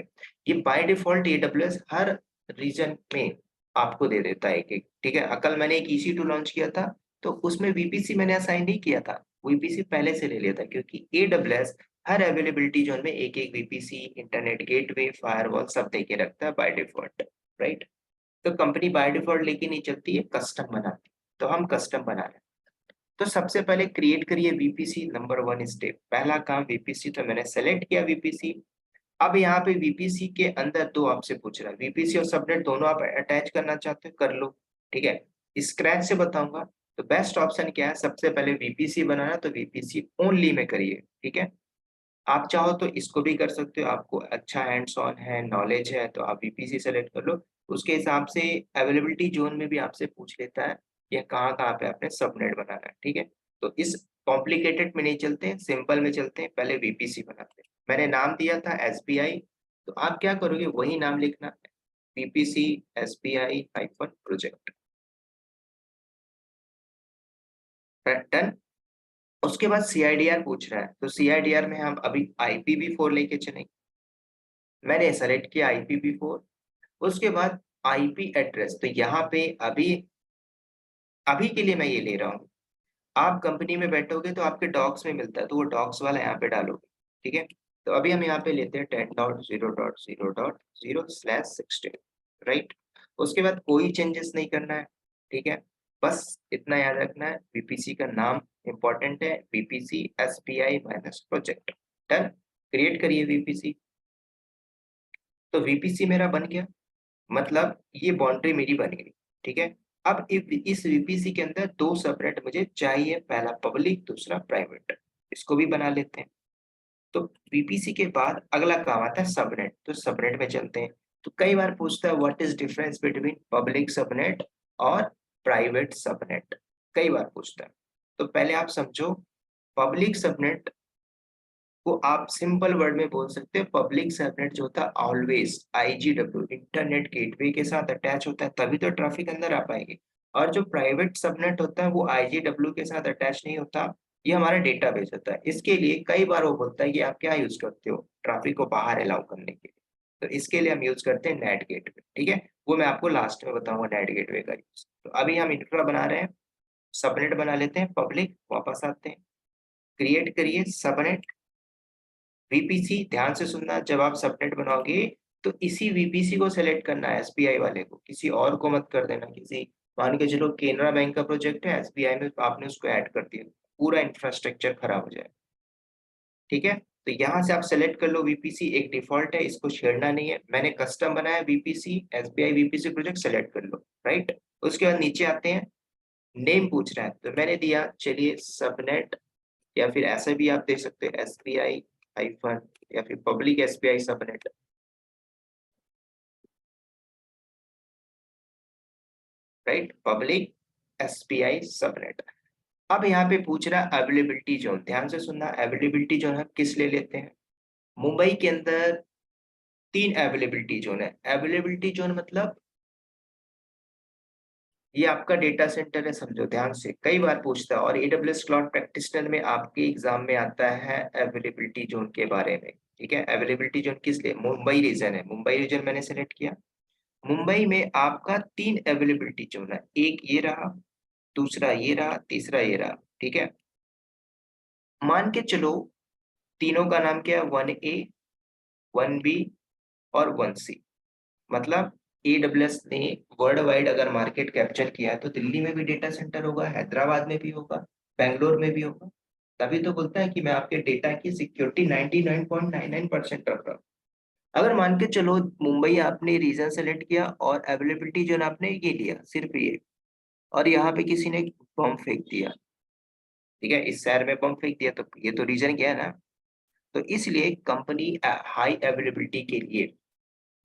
ये बाय डिफॉल्ट AWS हर रीजन में आपको दे देता है एक एक, ठीक है। कल मैंने एक EC2 लॉन्च किया था, तो उसमें VPC मैंने असाइन नहीं किया था, VPC पहले से ले लिया था, क्योंकि AWS हर अवेलेबिलिटी जोन में एक एक VPC, इंटरनेट गेटवे, फायरवॉल सब दे के रखता है बाय डिफॉल्ट, राइट। तो कंपनी बाय डिफॉल्ट लेके नहीं चलती है, कस्टम बनाती है। तो हम कस्टम बना रहे हैं। तो सबसे पहले क्रिएट करिए VPC, नंबर 1 स्टेप, पहला काम VPC, तो मैंने सेलेक्ट किया VPC। अब यहाँ पे VPC के अंदर दो आपसे पूछ रहा है, VPC और सबनेट दोनों आप अटैच करना चाहते हो कर लो, ठीक है। स्क्रैच से बताऊंगा, तो बेस्ट ऑप्शन क्या है, सबसे पहले VPC बनाना, तो VPC ओनली में करिए, ठीक है। आप चाहो तो इसको भी कर सकते हो, आपको अच्छा हैंड्स ऑन है, नॉलेज है, तो आप VPC सेलेक्ट कर लो। उसके हिसाब से अवेलेबिलिटी जोन में भी आपसे पूछ लेता है, या कहाँ कहाँ पे आपने सबनेट बनाना है। ठीक है, तो इस कॉम्प्लिकेटेड में नहीं चलते हैं, सिंपल में चलते हैं। पहले वीपीसी बनाते हैं। मैंने नाम दिया था एसबीआई, तो आप क्या करोगे, वही नाम लिखना है, VPC SBI hyphen project. Done. उसके बाद सीआईडीआर पूछ रहा है, तो सीआईडीआर में हम अभी IPv4 लेके चलेंगे। मैंने सेलेक्ट किया IPv4। उसके बाद आईपी एड्रेस, तो यहाँ पे अभी अभी के लिए मैं ये ले रहा हूँ। आप कंपनी में बैठोगे तो आपके डॉक्स में मिलता है, तो वो डॉक्स वाला यहाँ पे डालोगे। ठीक है, तो अभी हम यहाँ पे लेते हैं 10.0.0.0/16, राइट। उसके बाद कोई चेंजेस नहीं करना है। ठीक है, बस इतना याद रखना है, वीपीसी का नाम इंपॉर्टेंट है, VPC SBI minus project. Done. Create करिए वीपीसी। तो वीपीसी मेरा बन गया, मतलब ये बाउंड्री मेरी बन गई। ठीक है, अब इस वीपीसी के अंदर दो सेपरेट मुझे चाहिए, पहला पब्लिक, दूसरा प्राइवेट। इसको भी बना लेते हैं। तो वीपीसी के बाद अगला काम आता है सबनेट, तो सबनेट में चलते हैं। तो कई बार पूछता है what is difference between public subnet और प्राइवेट सबनेट, कई बार पूछता है। तो पहले आप समझो, पब्लिक सबनेट को आप सिंपल वर्ड में बोल सकते हैं, पब्लिक सबनेट जो होता है ऑलवेज IGW इंटरनेट गेटवे के साथ अटैच होता है, तभी तो ट्रैफिक अंदर आ पाएगी। और जो प्राइवेट सबनेट होता है वो IGW के साथ अटैच नहीं होता, ये हमारा डेटाबेस होता है। इसके लिए कई बार वो बोलता है कि आप क्या यूज करते हो ट्रैफिक को बाहर अलाउ करने के लिए, तो इसके लिए हम यूज करते हैं नेट गेटवे। ठीक है, वो मैं आपको लास्ट में बताऊंगा नेट गेटवे का यूज। तो अभी हम इंफ्रा बना रहे हैं, सबनेट बना लेते हैं पब्लिक, वापस आते हैं, क्रिएट करिए सबनेट वीपीसी। ध्यान से सुनना, जब आप सबनेट बनाओगे तो इसी वीपीसी को सेलेक्ट करना है, एसबीआई वाले को, किसी और को मत कर देना। किसी, मान के चलो केनरा बैंक का प्रोजेक्ट है, एसबीआई में आपने उसको ऐड कर दिया, पूरा इंफ्रास्ट्रक्चर खराब हो जाए। ठीक है, तो यहाँ से आप सेलेक्ट कर लो वीपीसी, एक डिफॉल्ट है, इसको छेड़ना नहीं है। मैंने कस्टम बनाया VPC, SBI VPC project, select कर लो, राइट। उसके बाद नीचे आते हैं, नेम पूछ रहा है, तो मैंने दिया चलिए सबनेट, या फिर ऐसे भी आप दे सकते हैं एसबीआई हाइफन, या फिर public SBI subnet, right, public SBI subnet. अब यहाँ पे पूछ रहा है अवेलेबिलिटी जोन, ध्यान से सुनना, अवेलेबिलिटी जोन हम किस ले लेते हैं। मुंबई के अंदर 3 अवेलेबिलिटी जोन है। अवेलेबिलिटी जोन मतलब ये आपका डेटा सेंटर है, समझो ध्यान से, कई बार पूछता है, और AWS क्लाउड प्रैक्टिशनर में आपके एग्जाम में आता है अवेलेबिलिटी जोन के बारे में। ठीक है, अवेलेबिलिटी जोन किस लिए, मुंबई रीजन है, मुंबई रीजन मैंने सेलेक्ट किया। मुंबई में आपका 3 अवेलेबिलिटी जोन है, एक ये रहा, दूसरा ये रहा, तीसरा ये रहा। ठीक है, मान के चलो तीनों का नाम क्या है, 1A, 1B और 1C। मतलब AWS ने वर्ल्ड वाइड अगर मार्केट कैप्चर किया है, तो दिल्ली में भी डेटा सेंटर होगा, हैदराबाद में भी होगा, बेंगलोर में भी होगा। तभी तो बोलता है कि मैं आपके डेटा की सिक्योरिटी 99.99% रख रहा हूँ। अगर मान के चलो मुंबई आपने रीजन सेलेक्ट किया और अवेलेबिलिटी जोन आपने ये लिया, सिर्फ ये, और यहाँ पे किसी ने बम फेंक दिया, ठीक है, इस शहर में बम फेंक दिया, तो ये तो रीजन गया ना। तो इसलिए कंपनी हाई अवेलेबिलिटी के लिए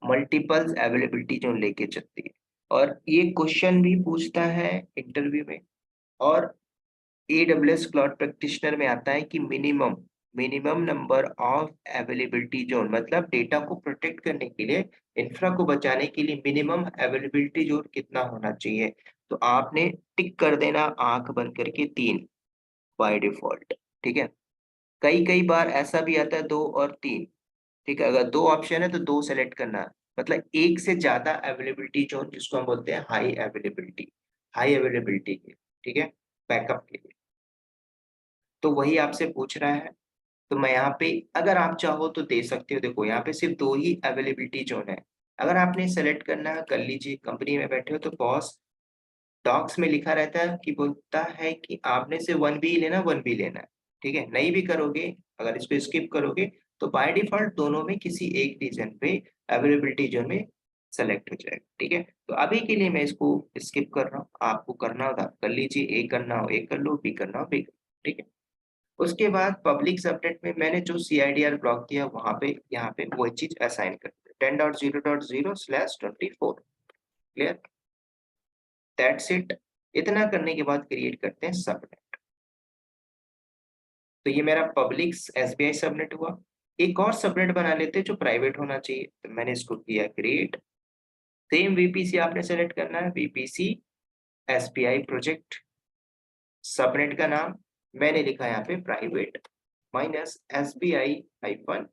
मल्टीपल अवेलेबिलिटी जोन लेके चलती है। और ये क्वेश्चन भी पूछता है इंटरव्यू में, और AWS क्लाउड प्रैक्टिशनर में आता है कि minimum minimum number of availability zone, मतलब डेटा को प्रोटेक्ट करने के लिए, इंफ्रा को बचाने के लिए मिनिमम अवेलेबिलिटी जोन कितना होना चाहिए। तो आपने टिक कर देना आंख बंद करके 3 बाय डिफॉल्ट। ठीक है, कई कई बार ऐसा भी आता है 2 और 3। ठीक है, अगर 2 ऑप्शन है तो 2 सेलेक्ट करना है। मतलब एक से ज्यादा अवेलेबिलिटी जोन, जिसको हम बोलते हैं हाई अवेलेबिलिटी के, ठीक है, बैकअप के लिए। तो वही आपसे पूछ रहा है, तो मैं यहाँ पे, अगर आप चाहो तो दे सकते हो। देखो यहाँ पे सिर्फ 2 ही अवेलेबिलिटी जोन है, अगर आपने सेलेक्ट करना है कर लीजिए। कंपनी में बैठे हो तो बॉस डॉक्स में लिखा रहता है कि बोलता है कि आपने से 1B लेना, 1B लेना है। ठीक है, नहीं भी करोगे, अगर इसको स्किप करोगे, तो बाय डिफॉल्ट दोनों में किसी एक रीजन पे अवेलेबिलिटी जोन में सेलेक्ट हो जाएगा। ठीक है, तो अभी के लिए मैं इसको स्किप कर रहा हूँ, आपको करना हो तो आप कर लीजिए, ए करना हो ए कर लो, बी करना हो बी कर लो। ठीक है, उसके बाद पब्लिक सबनेट में मैंने जो CIDR ब्लॉक किया, वहां पे यहाँ पे वही चीज असाइन कर दिया, 10.0.0/24। Clear, that's it. इतना करने के बाद क्रिएट करते हैं सबनेट। तो ये मेरा पब्लिक एसबीआई सबनेट हुआ। एक और सबनेट बना लेते हैं जो प्राइवेट होना चाहिए, तो मैंने इसको किया क्रिएट। सेम वीपीसी आपने सेलेक्ट करना है, वीपीसी एसबीआई प्रोजेक्ट। सबनेट का नाम मैंने लिखा यहाँ पे private minus SBI hyphen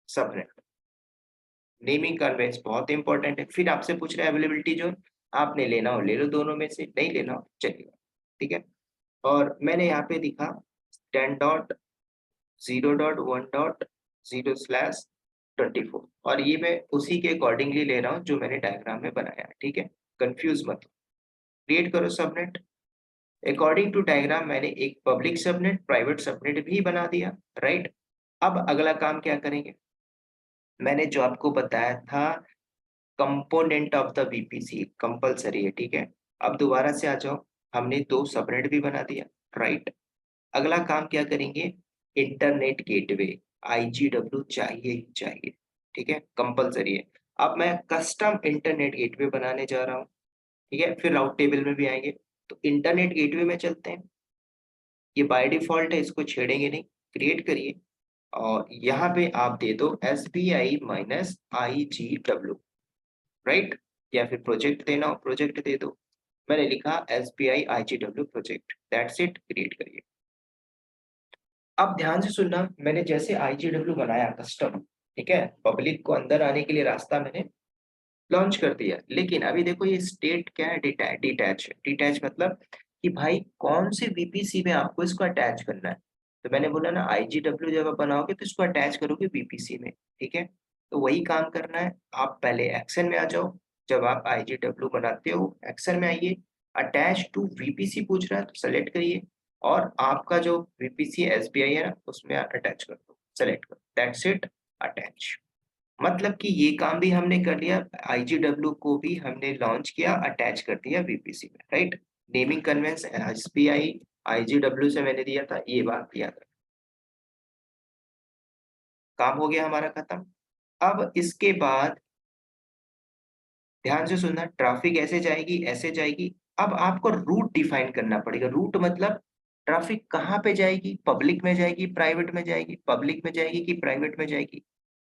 subnet. Naming conventions बहुत इंपॉर्टेंट है। फिर आपसे पूछ रहे हैं अवेलेबिलिटी जोन, आपने लेना हो ले लो, दोनों में से नहीं लेना हो चलेगा, ठीक है। और मैंने यहाँ पे दिखा 10.0.1.0/24 और ये मैं उसी के अकॉर्डिंगली ले रहा हूँ जो मैंने डायग्राम में बनाया है, ठीक है। कंफ्यूज मत हो। क्रिएट करो सबनेट। अकॉर्डिंग टू डायग्राम मैंने एक पब्लिक सबनेट प्राइवेट सबनेट भी बना दिया, राइट। अब अगला काम क्या करेंगे, मैंने जो आपको बताया था component of the VPC compulsory है, ठीक है। अब दोबारा से आ जाओ, हमने 2 सबनेट भी बना दिया, राइट। अगला काम क्या करेंगे, इंटरनेट गेटवे आईजीडब्ल्यू चाहिए ही चाहिए, ठीक है, कंपलसरी है। अब मैं कस्टम इंटरनेट गेटवे बनाने जा रहा हूँ, ठीक है। फिर राउट टेबल में भी आएंगे, तो इंटरनेट गेटवे में चलते हैं। ये बाय डिफॉल्ट है, इसको छेड़ेंगे नहीं, क्रिएट करिए। और यहाँ पे आप दे दो S B I minus I G W, right. या फिर प्रोजेक्ट देना हो प्रोजेक्ट दे दो। मैंने लिखा S B I I G W project, that's it, create करिए। अब ध्यान से सुनना, मैंने जैसे आईजीडब्ल्यू बनाया कस्टम, ठीक है, पब्लिक को अंदर आने के लिए रास्ता मैंने लॉन्च कर दिया, लेकिन अभी देखो ये स्टेट क्या है, डिटैच। डिटैच मतलब कि भाई कौन से वीपीसी में आपको इसको अटैच करना है। तो मैंने बोला ना आईजीडब्ल्यू जब आप बनाओगे तो इसको अटैच करोगे वीपीसी में, ठीक है। तो वही काम करना है, आप पहले एक्शन में आ जाओ। जब आप आईजीडब्ल्यू बनाते हो एक्शन में आइए, अटैच टू वीपीसी पूछ रहा है तो सेलेक्ट करिए, और आपका जो वीपीसी एसबीआई है ना उसमें अटैच कर दो, सेलेक्ट करो, दैट्स इट, अटैच। मतलब कि ये काम भी हमने कर लिया, आईजीडब्ल्यू को भी हमने लॉन्च किया, अटैच कर दिया वीपीसी में, राइट। नेमिंग कन्वेंस एसबीआई आईजीडब्ल्यू से मैंने दिया था, ये बात याद रखना। काम हो गया हमारा खत्म। अब इसके बाद ध्यान से सुनना, ट्रैफिक ऐसे जाएगी। अब आपको रूट डिफाइन करना पड़ेगा। रूट मतलब ट्रैफिक कहाँ पे जाएगी, पब्लिक में जाएगी प्राइवेट में जाएगी, पब्लिक में जाएगी कि प्राइवेट में जाएगी।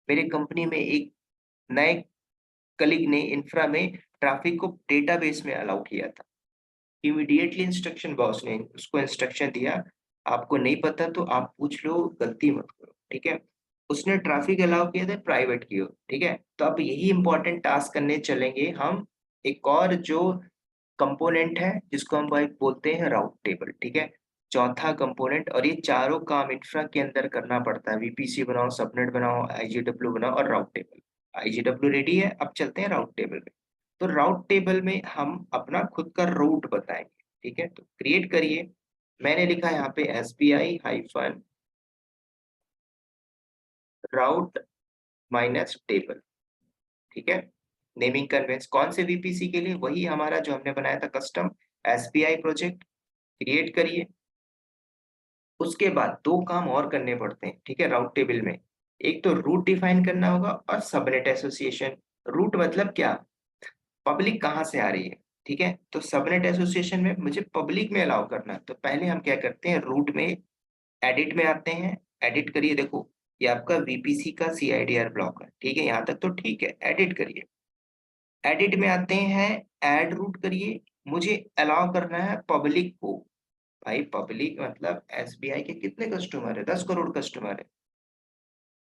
मेरे कंपनी में एक नए कलीग ने इंफ्रा में ट्रैफिक को डेटाबेस में अलाउ किया था। इमीडिएटली इंस्ट्रक्शन बॉस ने उसको इंस्ट्रक्शन दिया, आपको नहीं पता तो आप पूछ लो, गलती मत करो, ठीक है। उसने ट्रैफिक अलाउ किया था प्राइवेट की ओर, ठीक है। तो अब यही इंपॉर्टेंट टास्क करने चलेंगे हम। एक और जो कंपोनेंट है जिसको हम भाई बोलते हैं राउट टेबल, ठीक है। चौथा कंपोनेंट, और ये चारों काम इंफ्रा के अंदर करना पड़ता है, वीपीसी बनाओ, सबनेट बनाओ, आईजीडब्ल्यू बनाओ और राउट टेबल। आईजीडब्ल्यू रेडी है, अब चलते हैं राउट टेबल में। तो राउट टेबल में हम अपना खुद का रूट बताएंगे, ठीक है। तो क्रिएट करिए। मैंने लिखा यहाँ पे S B I hyphen route minus table, ठीक है। नेमिंग कन्वेंस कौन से वीपीसी के लिए, वही हमारा जो हमने बनाया था कस्टम एसबीआई प्रोजेक्ट। क्रिएट करिए। उसके बाद 2 काम और करने पड़ते हैं, ठीक है, राउट टेबल में। एक तो रूट डिफाइन करना होगा और सबनेट एसोसिएशन। रूट मतलब क्या, पब्लिक कहाँ से आ रही है, ठीक है। तो सबनेट एसोसिएशन में मुझे पब्लिक में अलाउ करना है, तो पहले हम क्या करते हैं, रूट में एडिट में आते हैं। एडिट करिए, देखो ये आपका वीपीसी का सीआईडीआर ब्लॉक है, ठीक है, यहाँ तक तो ठीक है, एडिट करिए। एडिट में आते हैं, ऐड रूट करिए। मुझे अलाउ करना है पब्लिक को। भाई पब्लिक मतलब एसबीआई के कितने कस्टमर है, 10 करोड़ कस्टमर है,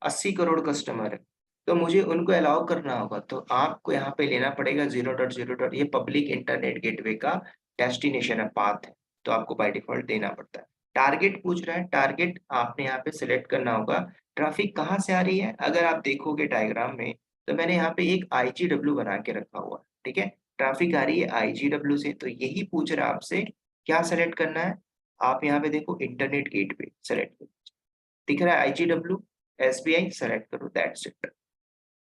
80 करोड़ कस्टमर है। तो मुझे उनको अलाउ करना होगा, तो आपको यहाँ पे लेना पड़ेगा 0.0. ये पब्लिक इंटरनेट गेटवे का डेस्टिनेशन है, पाथ है, तो आपको बाय डिफॉल्ट देना पड़ता है। टारगेट पूछ रहा है, टारगेट आपने यहाँ पे सिलेक्ट करना होगा। ट्रैफिक कहाँ से आ रही है, अगर आप देखोगे डायग्राम में, तो मैंने यहाँ पे एक आईजीडब्ल्यू बना के रखा हुआ है, ठीक है। ट्रैफिक आ रही है आईजीडब्ल्यू से, तो यही पूछ रहा है आपसे क्या सेलेक्ट करना है। आप यहाँ पे देखो इंटरनेट गेटवे सेलेक्ट करो, दिख रहा है आईजीडब्ल्यू एसबीआई, सेलेक्ट करो, दैट्स इट।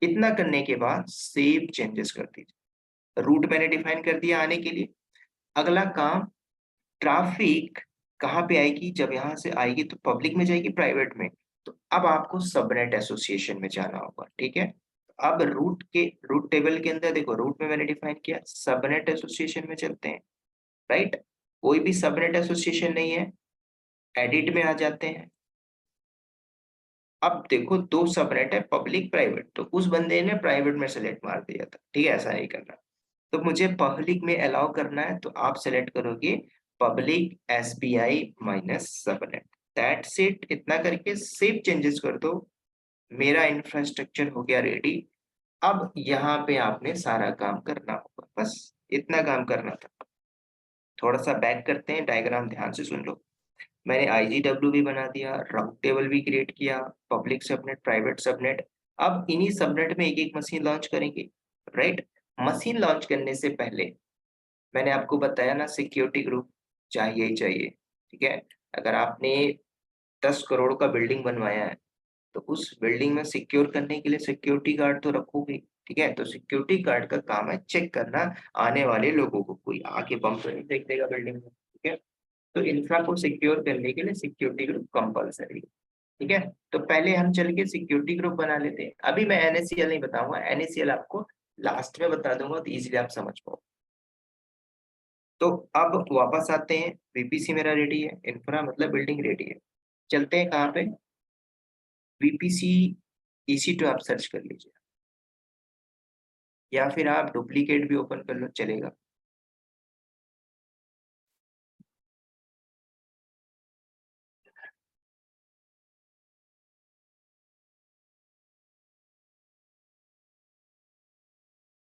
इतना करने के बाद सेव चेंजेस कर दीजिए। रूट मैंने डिफाइन कर दिया आने के लिए। अगला काम, ट्रैफिक कहाँ पे आएगी, जब यहाँ से आएगी तो पब्लिक में जाएगी प्राइवेट में। तो अब आपको सबनेट एसोसिएशन में जाना होगा, ठीक है। अब रूट टेबल के अंदर देखो, रूट में मैंने डिफाइन किया, सबनेट एसोसिएशन में चलते हैं। राइट। कोई भी सबनेट एसोसिएशन नहीं है, एडिट में आ जाते हैं। अब देखो दो सबनेट है, पब्लिक प्राइवेट, तो उस बंदे ने प्राइवेट में सेलेक्ट मार दिया था, ठीक है, ऐसा नहीं करना। तो मुझे पब्लिक में अलाउ करना है, तो आप सेलेक्ट करोगे public SBI minus subnet, that's it. इतना करके सेव चेंजेस कर दो, मेरा इंफ्रास्ट्रक्चर हो गया रेडी। अब यहाँ पे आपने सारा काम करना होगा, बस इतना काम करना था। थोड़ा सा बैक करते हैं, डायग्राम ध्यान से सुन लो। मैंने IGW भी बना दिया, राउट टेबल भी क्रिएट किया, पब्लिक सबनेट, प्राइवेट सबनेट। अब इन्हीं सबनेट में एक एक मशीन लॉन्च करेंगे, राइट। मशीन लॉन्च करने से पहले मैंने आपको बताया ना, सिक्योरिटी ग्रुप चाहिए ही चाहिए, ठीक है। अगर आपने 10 करोड़ का बिल्डिंग बनवाया है, तो उस बिल्डिंग में सिक्योर करने के लिए सिक्योरिटी गार्ड तो रखोगे, ठीक है। तो सिक्योरिटी गार्ड का काम है चेक करना आने वाले लोगों को, कोई आके बम तो नहीं फेंक देगा बिल्डिंग में, ठीक है। तो इंफ्रा को सिक्योर करने के लिए सिक्योरिटी ग्रुप कंपलसरी, ठीक है। तो पहले हम चल के सिक्योरिटी ग्रुप बना लेते हैं। अभी मैं NaCl नहीं बताऊंगा, NaCl आपको लास्ट में बता दूंगा, तो इजीली आप समझ पाओ। तो अब वापस आते हैं, VPC मेरा रेडी है, इंफ्रा मतलब बिल्डिंग रेडी है। चलते हैं कहाँ पे, VPC EC2 आप सर्च कर लीजिए, या फिर आप डुप्लीकेट भी ओपन कर लो, चलेगा।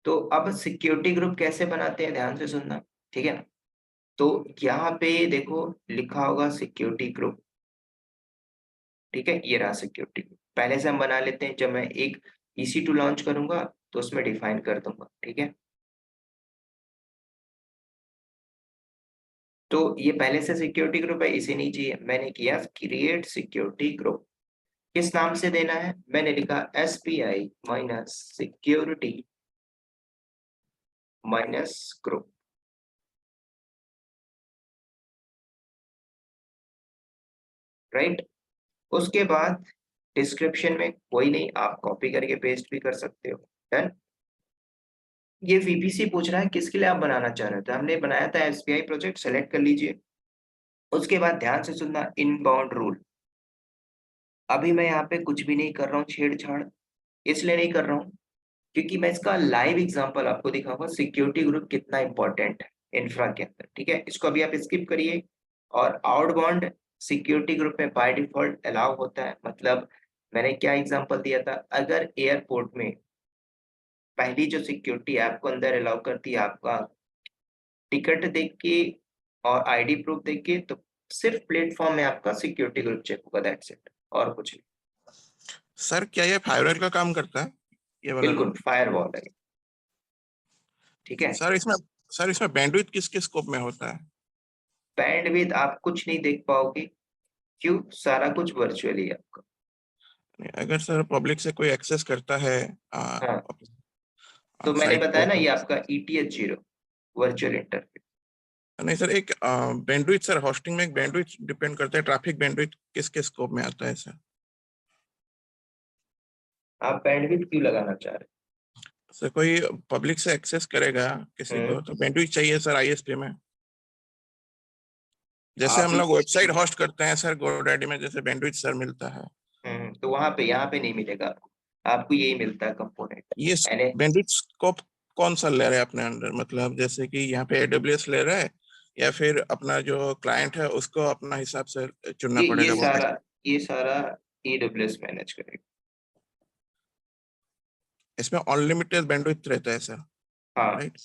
तो अब सिक्योरिटी ग्रुप कैसे बनाते हैं, ध्यान से सुनना, ठीक है ना। तो यहाँ पे देखो लिखा होगा सिक्योरिटी ग्रुप, ठीक है, ये रहा सिक्योरिटी ग्रुप। पहले से हम बना लेते हैं, जब मैं एक EC2 लॉन्च करूंगा तो उसमें डिफाइन कर दूंगा, ठीक है। तो ये पहले से सिक्योरिटी ग्रुप है, इसे नहीं चाहिए, मैंने किया क्रिएट सिक्योरिटी ग्रुप। किस नाम से देना है, मैंने लिखा SBI minus security minus group, right. उसके बाद डिस्क्रिप्शन में कोई नहीं, आप कॉपी करके पेस्ट भी कर सकते हो, डन। ये VPC पूछ रहा है किसके लिए आप बनाना चाह रहे थे, हमने बनाया था SBI प्रोजेक्ट, सेलेक्ट कर लीजिए। उसके बाद ध्यान से सुनना, इनबाउंड रूल। अभी मैं यहाँ पे कुछ भी नहीं कर रहा हूँ छेड़छाड़, इसलिए नहीं कर रहा हूँ क्योंकि मैं इसका लाइव एग्जांपल आपको दिखाऊंगा सिक्योरिटी ग्रुप कितना इंपॉर्टेंट है इंफ्रा के अंदर, ठीक है। इसको अभी आप स्किप करिए। और आउटबाउंड सिक्योरिटी ग्रुप में बाय डिफॉल्ट अलाउ होता है, मतलब मैंने क्या एग्जांपल दिया था, अगर एयरपोर्ट में पहली जो सिक्योरिटी आपको अंदर अलाउ करती है आपका टिकट देख के और ID प्रूफ देख के, तो सिर्फ प्लेटफॉर्म में आपका सिक्योरिटी ग्रुप चेक होगा, दैट्स इट, और कुछ नहीं। सर क्या ये फायरवॉल का काम करता है, ये वाला बिल्कुल ग्रुप? फायरवॉल है, ठीक है। सर इसमें सर इसमें बैंडविड्थ किसके स्कोप में होता है? बैंडविड्थ आप कुछ नहीं देख पाओगे, क्यों, सारा कुछ वर्चुअली है आपका। अगर सर पब्लिक से कोई एक्सेस करता है हाँ, तो मैंने साइट बताया को ना, तो ये आपका ETH 0 वर्चुअल इंटरफेस। नहीं सर, एक बैंडविड्थ, सर होस्टिंग में एक बैंडविड्थ डिपेंड करता है, ट्रैफिक बैंडविड्थ किसके स्कोप में आता है सर? आप बैंडविड्थ क्यों लगाना चाह रहे सर कोई पब्लिक से एक्सेस करेगा किसी हैं? को तो बैंडविड्थ चाहिए सर ISP में। जैसे आप हम लोग वेबसाइट होस्ट करते हैं सर GoDaddy में, जैसे बैंडविड्थ सर मिलता है। तो वहां पे, यहाँ पे नहीं मिलेगा आपको, आपको यही मिलता है कंपोनेंट। ये यानी बैंडविड्थ स्कोप कौन सा ले रहा है अपने अंडर, मतलब जैसे कि यहाँ पे AWS ले रहा है, या फिर अपना जो क्लाइंट है उसको अपना हिसाब से चुनना ये ये पड़ेगा वो? सारा ये सारा AWS मैनेज करेगा। इसमें अनलिमिटेड बैंडविड्थ रहता है सर, हाँ, राइट?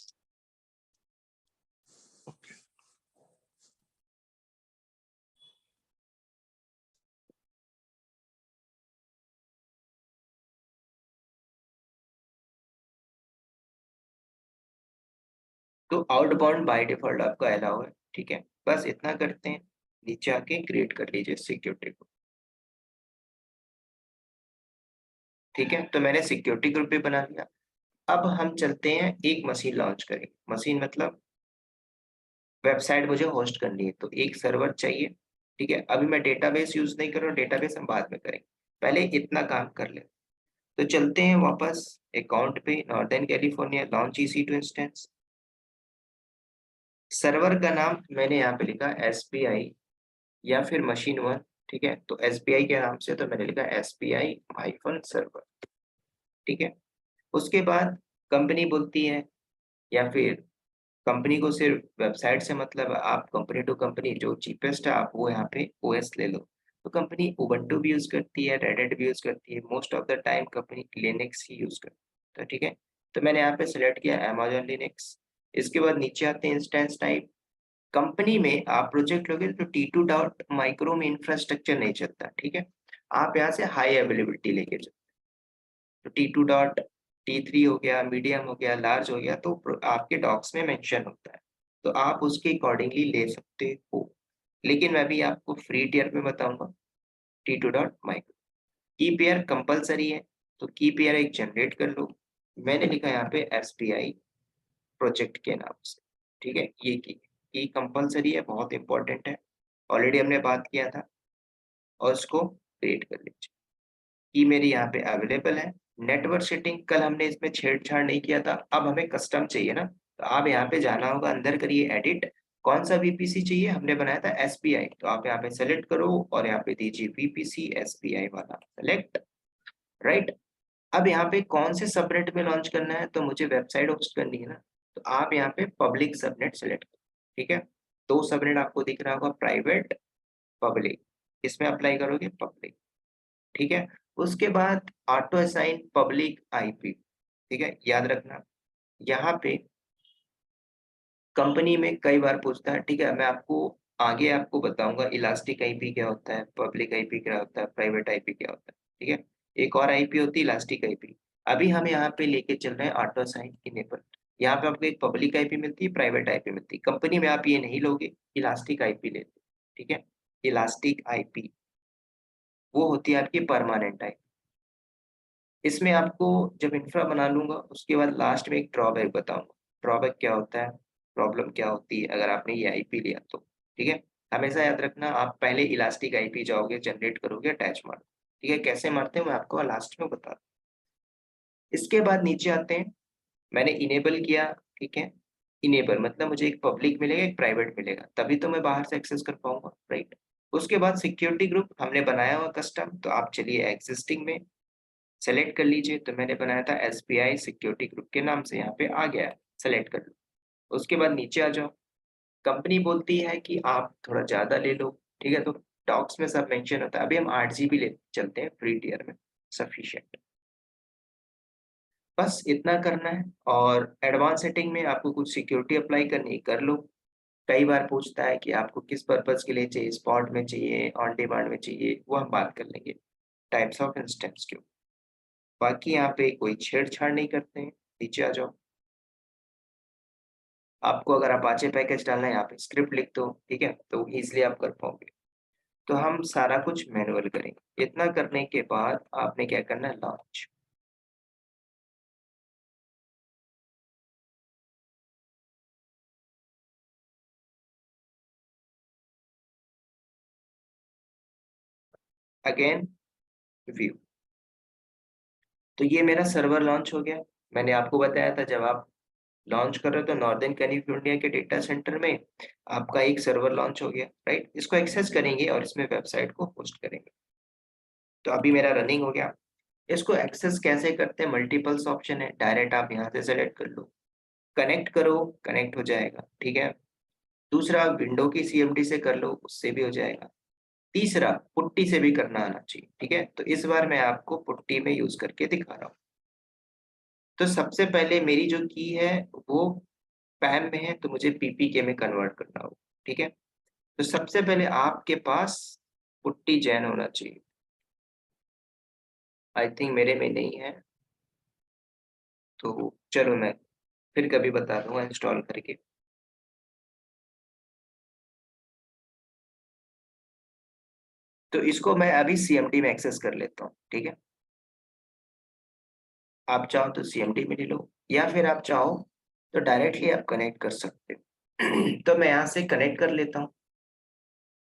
ओके। तो आउटबाउंड बाय डिफॉल्ट आपका अलाउ है, ठीक है। बस इतना करते हैं, नीचे आके क्रिएट कर लीजिए सिक्योरिटी को, ठीक है। तो मैंने सिक्योरिटी ग्रुप भी बना लिया। अब हम चलते हैं, एक मशीन लॉन्च करेंगे, मशीन मतलब वेबसाइट मुझे होस्ट करनी है, तो एक सर्वर चाहिए, ठीक है। अभी मैं डेटाबेस यूज नहीं कर रहा हूँ, डेटाबेस हम बाद में करेंगे, पहले इतना काम कर ले। तो चलते हैं वापस अकाउंट पे, northern California launch EC2 instance. Server का नाम मैंने यहाँ पे लिखा SPI या फिर मशीन वन, ठीक है। तो SPI के नाम से तो मैंने लिखा SPI हाइफन सर्वर, ठीक है। उसके बाद कंपनी बोलती है, या फिर कंपनी को सिर्फ वेबसाइट से मतलब है, आप कंपनी टू कंपनी जो चीपेस्ट है आप वो यहाँ पे ओएस ले लो। तो कंपनी उबंटू भी यूज करती है, रेडिट भी यूज करती है, most of the time company Linux he use करती है, तो ठीक है। तो मैंने यहाँ पे सिलेक्ट किया अमेजोन लिनक्स। इसके बाद नीचे आते हैं इंस्टेंस टाइप। कंपनी में आप प्रोजेक्ट लोगे तो T2 डॉट माइक्रो में इंफ्रास्ट्रक्चर नहीं चलता, ठीक है। आप यहाँ से हाई अवेलेबिलिटी लेके चलो, तो T2 डॉट T3 हो गया, मीडियम हो गया, लार्ज हो गया, तो आपके डॉक्स में मेंशन होता है, तो आप उसके अकॉर्डिंगली ले सकते हो। लेकिन मैं भी आपको फ्री टियर में बताऊंगा T2 डॉट माइक्रो। की पेयर कंपलसरी है, तो की पेयर एक जनरेट कर लो। मैंने लिखा यहाँ पे SPI प्रोजेक्ट के नाम से, ठीक है। ये की कंपलसरी है, बहुत इंपॉर्टेंट है, ऑलरेडी हमने बात किया था, और उसको क्रिएट कर लीजिए। की मेरी यहाँ पे अवेलेबल है। नेटवर्क सेटिंग कल हमने इसमें छेड़छाड़ नहीं किया था, अब हमें कस्टम चाहिए ना, तो आप यहाँ पे जाना होगा, अंदर करिए एडिट, कौन सा VPC चाहिए, हमने बनाया था SPI, तो आप यहाँ पे सेलेक्ट करो और यहाँ पे दीजिए VPC SPI वाला सेलेक्ट, राइट। अब यहाँ पे कौन से सबनेट में लॉन्च करना है, तो मुझे वेबसाइट होस्ट करनी है ना, तो आप यहाँ पे पब्लिक सबनेट सेलेक्ट करो, ठीक है। दो सबनेट आपको दिख रहा होगा, प्राइवेट, पब्लिक, इसमें अप्लाई करोगे पब्लिक, ठीक है। उसके बाद ऑटो असाइन पब्लिक IP, ठीक है, याद रखना। यहाँ पे कंपनी में कई बार पूछता है, ठीक है, मैं आपको आगे आपको बताऊंगा इलास्टिक IP क्या होता है, पब्लिक IP क्या होता है, प्राइवेट IP क्या होता है, ठीक है। एक और IP होती है इलास्टिक IP। अभी हम यहाँ पे लेके चल रहे हैं ऑटो असाइन इनेबल। यहाँ पे आपको एक पब्लिक IP मिलती है, प्राइवेट IP मिलती है, कंपनी में आप ये नहीं लोगे, इलास्टिक IP लेते, ठीक है। इलास्टिक IP वो होती है आपकी परमानेंट IP। इसमें आपको जब इंफ्रा बना लूंगा उसके बाद लास्ट में एक ड्रॉबैक बताऊंगा, ड्रॉबैक क्या होता है, प्रॉब्लम क्या होती है अगर आपने ये IP लिया तो, ठीक है। हमेशा याद रखना, आप पहले इलास्टिक IP जाओगे, जनरेट करोगे, अटैच मारो, ठीक है। कैसे मारते हैं मैं आपको लास्ट में बता दूं। इसके बाद नीचे आते हैं, मैंने इनेबल किया, ठीक है। इनेबल मतलब मुझे एक पब्लिक मिलेगा, एक प्राइवेट मिलेगा, तभी तो मैं बाहर से एक्सेस कर पाऊंगा, राइट। उसके बाद सिक्योरिटी ग्रुप हमने बनाया हुआ कस्टम, तो आप चलिए एग्जिस्टिंग में सेलेक्ट कर लीजिए, तो मैंने बनाया था SBI सिक्योरिटी ग्रुप के नाम से, यहाँ पे आ गया है, सेलेक्ट कर लो। उसके बाद नीचे आ जाओ, कंपनी बोलती है कि आप थोड़ा ज्यादा ले लो, ठीक है, तो डॉक्स में सब मेंशन होता है, अभी हम 8 GB ले चलते हैं फ्री टियर में, सफिशिएंट। बस इतना करना है, और एडवांस सेटिंग में आपको कुछ सिक्योरिटी अप्लाई करनी है, कर लो। कई बार पूछता है कि आपको किस पर्पज के लिए चाहिए, स्पॉट में चाहिए, ऑन डिमांड में चाहिए, वो हम बात कर लेंगे टाइप्स ऑफ इंस्टेंस के। बाकी यहाँ पे कोई छेड़छाड़ नहीं करते हैं। नीचे आ जाओ, आपको अगर अपाचे पैकेज डालना है यहाँ पे स्क्रिप्ट लिख दो, ठीक है, तो इजिली आप कर पाओगे। तो हम सारा कुछ मैनुअल करेंगे। इतना करने के बाद आपने क्या करना है, लॉन्च। अगेन व्यू, तो ये मेरा सर्वर लॉन्च हो गया। मैंने आपको बताया था जब आप लॉन्च कर रहे हो तो नॉर्दर्न कैलिफोर्निया के डेटा सेंटर में आपका एक सर्वर लॉन्च हो गया, राइट। इसको एक्सेस करेंगे और इसमें वेबसाइट को होस्ट करेंगे। तो अभी मेरा रनिंग हो गया। इसको एक्सेस कैसे करते हैं, मल्टीपल्स ऑप्शन है, डायरेक्ट आप यहाँ से सेलेक्ट कर लो, कनेक्ट करो, कनेक्ट हो जाएगा, ठीक है। दूसरा विंडो की CMD से कर लो, उससे भी हो जाएगा। तीसरा पुट्टी से भी करना आना चाहिए, ठीक है। तो इस बार मैं आपको पुट्टी में यूज करके दिखा रहा हूँ। तो सबसे पहले मेरी जो की है वो पैम में है, तो मुझे PPK में कन्वर्ट करना होगा, ठीक है। तो सबसे पहले आपके पास पुट्टी जैन होना चाहिए, आई थिंक मेरे में नहीं है, तो चलो मैं फिर कभी बता दूंगा इंस्टॉल करके। तो इसको मैं अभी CMD में एक्सेस कर लेता हूँ, ठीक है। आप चाहो तो CMD में ले लो, या फिर आप चाहो तो डायरेक्टली आप कनेक्ट कर सकते हो। तो मैं यहाँ से कनेक्ट कर लेता हूँ,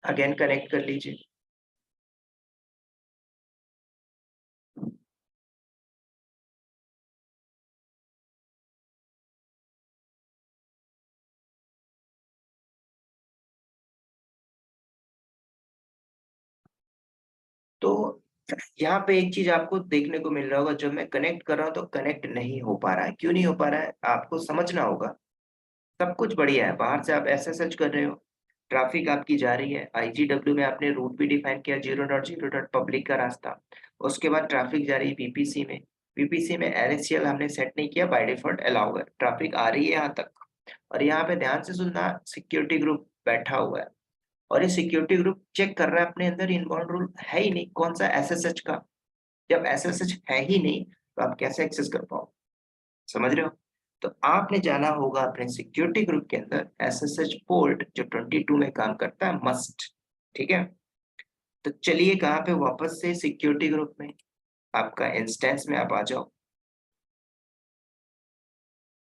अगेन कनेक्ट कर लीजिए। यहाँ पे एक चीज आपको देखने को मिल रहा होगा, जब मैं कनेक्ट कर रहा हूँ तो कनेक्ट नहीं हो पा रहा है। क्यों नहीं हो पा रहा है आपको समझना होगा। सब कुछ बढ़िया है, बाहर से आप एसएसएच कर रहे हो, ट्रैफिक आपकी जा रही है, आईजीडब्ल्यू में आपने रूट भी डिफाइन किया 0.0 पब्लिक का रास्ता, उसके बाद ट्रैफिक जा रही है पीपीसी में, पीपीसी में एलएससीएल हमने सेट नहीं किया, बाय डिफॉल्ट अलाउ है, ट्रैफिक आ रही है यहाँ तक। और यहाँ पे ध्यान से सुनना, सिक्योरिटी ग्रुप बैठा हुआ है और ये सिक्योरिटी ग्रुप चेक कर रहा है अपने अंदर इनबाउंड रूल है ही नहीं, कौन सा एसएसएच का। जब एसएसएच है ही नहीं तो आप कैसे एक्सेस कर पाओ, समझ रहे हो। तो आपने जाना होगा अपने सिक्योरिटी ग्रुप के अंदर एसएसएच पोर्ट जो 22 में काम करता है मस्ट। ठीक है, तो चलिए कहाँ पे वापस से सिक्योरिटी ग्रुप में आपका इंस्टेंस में आप आ जाओ,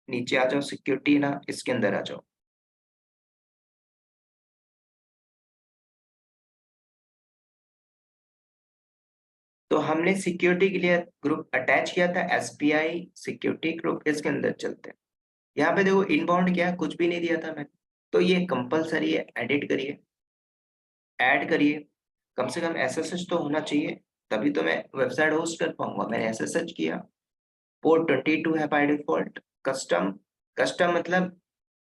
नीचे आ जाओ, सिक्योरिटी ना इसके अंदर आ जाओ। तो हमने सिक्योरिटी के लिए ग्रुप अटैच किया था एसबीआई सिक्योरिटी ग्रुप, इसके अंदर चलते हैं। यहाँ पे देखो इनबाउंड क्या है, कुछ भी नहीं दिया था मैंने, तो ये कंपलसरी है, एडिट करिए, ऐड करिए, कम से कम एसएसएच तो होना चाहिए, तभी तो मैं वेबसाइट होस्ट कर पाऊंगा। मैंने एसएसएच किया, पोर्ट 22 है बाय डिफॉल्ट। कस्टम, कस्टम मतलब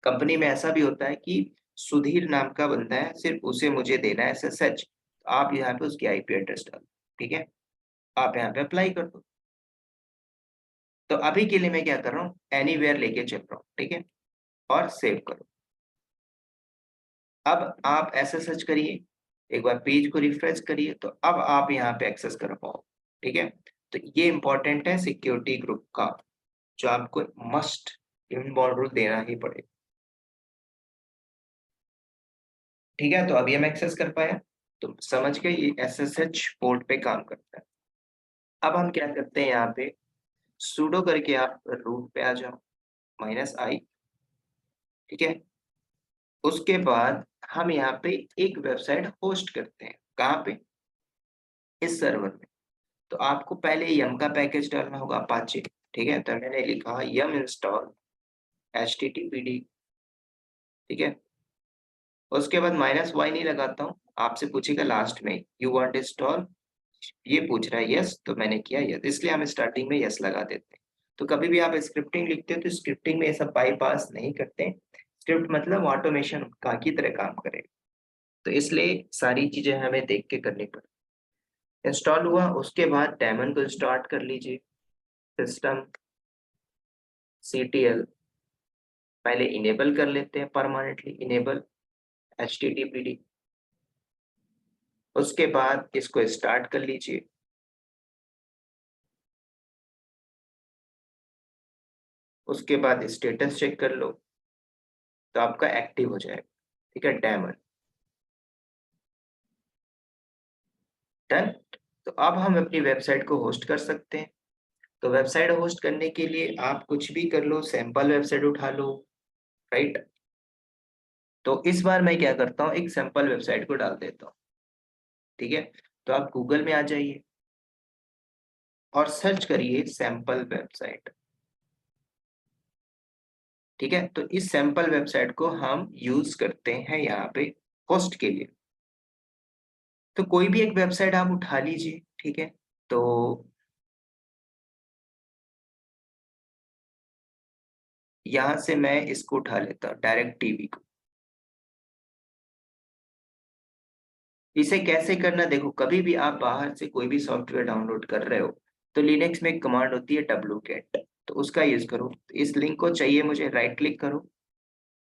कंपनी में ऐसा भी होता है कि सुधीर नाम का बंदा है, सिर्फ उसे मुझे देना है एसएसएच, आप यहाँ पे उसकी आईपी एड्रेस डालो। ठीक है, आप यहाँ पे अप्लाई कर दो। तो अभी के लिए मैं क्या कर रहा हूँ, एनीवेयर लेके चल रहा हूँ। ठीक है, और सेव करो। अब आप एसएसएच करिए, एक बार पेज को रिफ्रेश करिए, तो अब आप यहाँ पे एक्सेस कर पाओ। ठीक है, तो ये इंपॉर्टेंट है सिक्योरिटी ग्रुप का, जो आपको मस्ट इनबाउंड रूल देना ही पड़ेगा। ठीक है, तो अभी हम एक्सेस कर पाया, तो समझ गए ये एसएसएच पोर्ट पे काम करता है। अब हम क्या करते हैं, यहाँ पे सुडो करके आप रूट पे आ जाओ, -i। ठीक है, उसके बाद हम यहाँ पे एक वेबसाइट होस्ट करते हैं, कहाँ पे, इस सर्वर में। तो आपको पहले यम का पैकेज डालना होगा, अपाचे। ठीक है, तो मैंने लिखा यम इंस्टॉल httpd। ठीक है, उसके बाद -y नहीं लगाता हूँ, आपसे पूछेगा लास्ट में यू वांट इंस्टॉल, ये पूछ रहा है यस, तो मैंने किया यस, इसलिए हम स्टार्टिंग में यस लगा देते हैं। तो कभी भी आप स्क्रिप्टिंग लिखते हो तो स्क्रिप्टिंग में ये सब बाईपास नहीं करते, स्क्रिप्ट मतलब ऑटोमेशन का की तरह काम करे, तो इसलिए सारी चीजें हमें देख के करनी पड़ती। इंस्टॉल हुआ, उसके बाद डेमन को स्टार्ट कर लीजिए, सिस्टम CTL पहले इनेबल कर लेते हैं, परमानेंटली इनेबल httpd। उसके बाद इसको स्टार्ट कर लीजिए, उसके बाद स्टेटस चेक कर लो, तो आपका एक्टिव हो जाएगा। ठीक है, डेमन डन। तो अब हम अपनी वेबसाइट को होस्ट कर सकते हैं। तो वेबसाइट होस्ट करने के लिए आप कुछ भी कर लो, सैंपल वेबसाइट उठा लो, राइट। तो इस बार मैं क्या करता हूँ, एक सैंपल वेबसाइट को डाल देता हूँ। ठीक है, तो आप गूगल में आ जाइए और सर्च करिए सैंपल वेबसाइट। ठीक है, तो इस सैंपल वेबसाइट को हम यूज करते हैं यहाँ पे होस्ट के लिए। तो कोई भी एक वेबसाइट आप उठा लीजिए। ठीक है, तो यहाँ से मैं इसको उठा लेता हूँ, डायरेक्ट टीवी को। इसे कैसे करना, देखो कभी भी आप बाहर से कोई भी सॉफ्टवेयर डाउनलोड कर रहे हो तो लिनक्स में एक कमांड होती है wget, तो उसका यूज करो। तो इस लिंक को चाहिए मुझे, राइट क्लिक करो,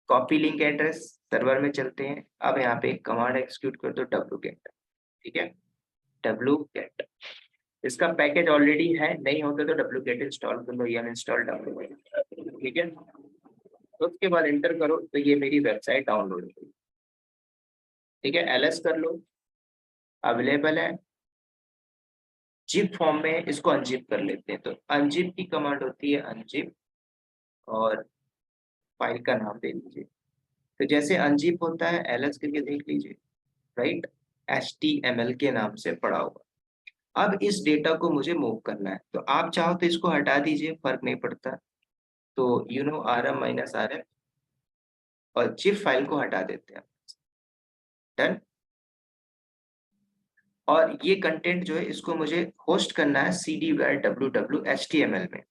कॉपी लिंक एड्रेस, सर्वर में चलते हैं। अब यहाँ पे एक कमांड एक्सिक्यूट कर दो, wget। ठीक है, wget, इसका पैकेज ऑलरेडी है, नहीं होता तो wget इंस्टॉल कर लो, या इंस्टॉल wget। ठीक है, तो उसके बाद एंटर करो, तो ये मेरी वेबसाइट डाउनलोड हो गई। ठीक है, ls कर लो, अवेलेबल है जिप फॉर्म में, इसको अनजिप कर लेते हैं। तो अनजिप की कमांड होती है अनजिप, और फाइल का नाम दे दीजिए। तो जैसे अनजिप होता है ls करके देख लीजिए, राइट, HTML के नाम से पड़ा होगा। अब इस डेटा को मुझे मूव करना है, तो आप चाहो तो इसको हटा दीजिए, फर्क नहीं पड़ता। तो rm-rf और जिप फाइल को हटा देते हैं, डन। और ये कंटेंट जो है इसको मुझे होस्ट करना है cdware में।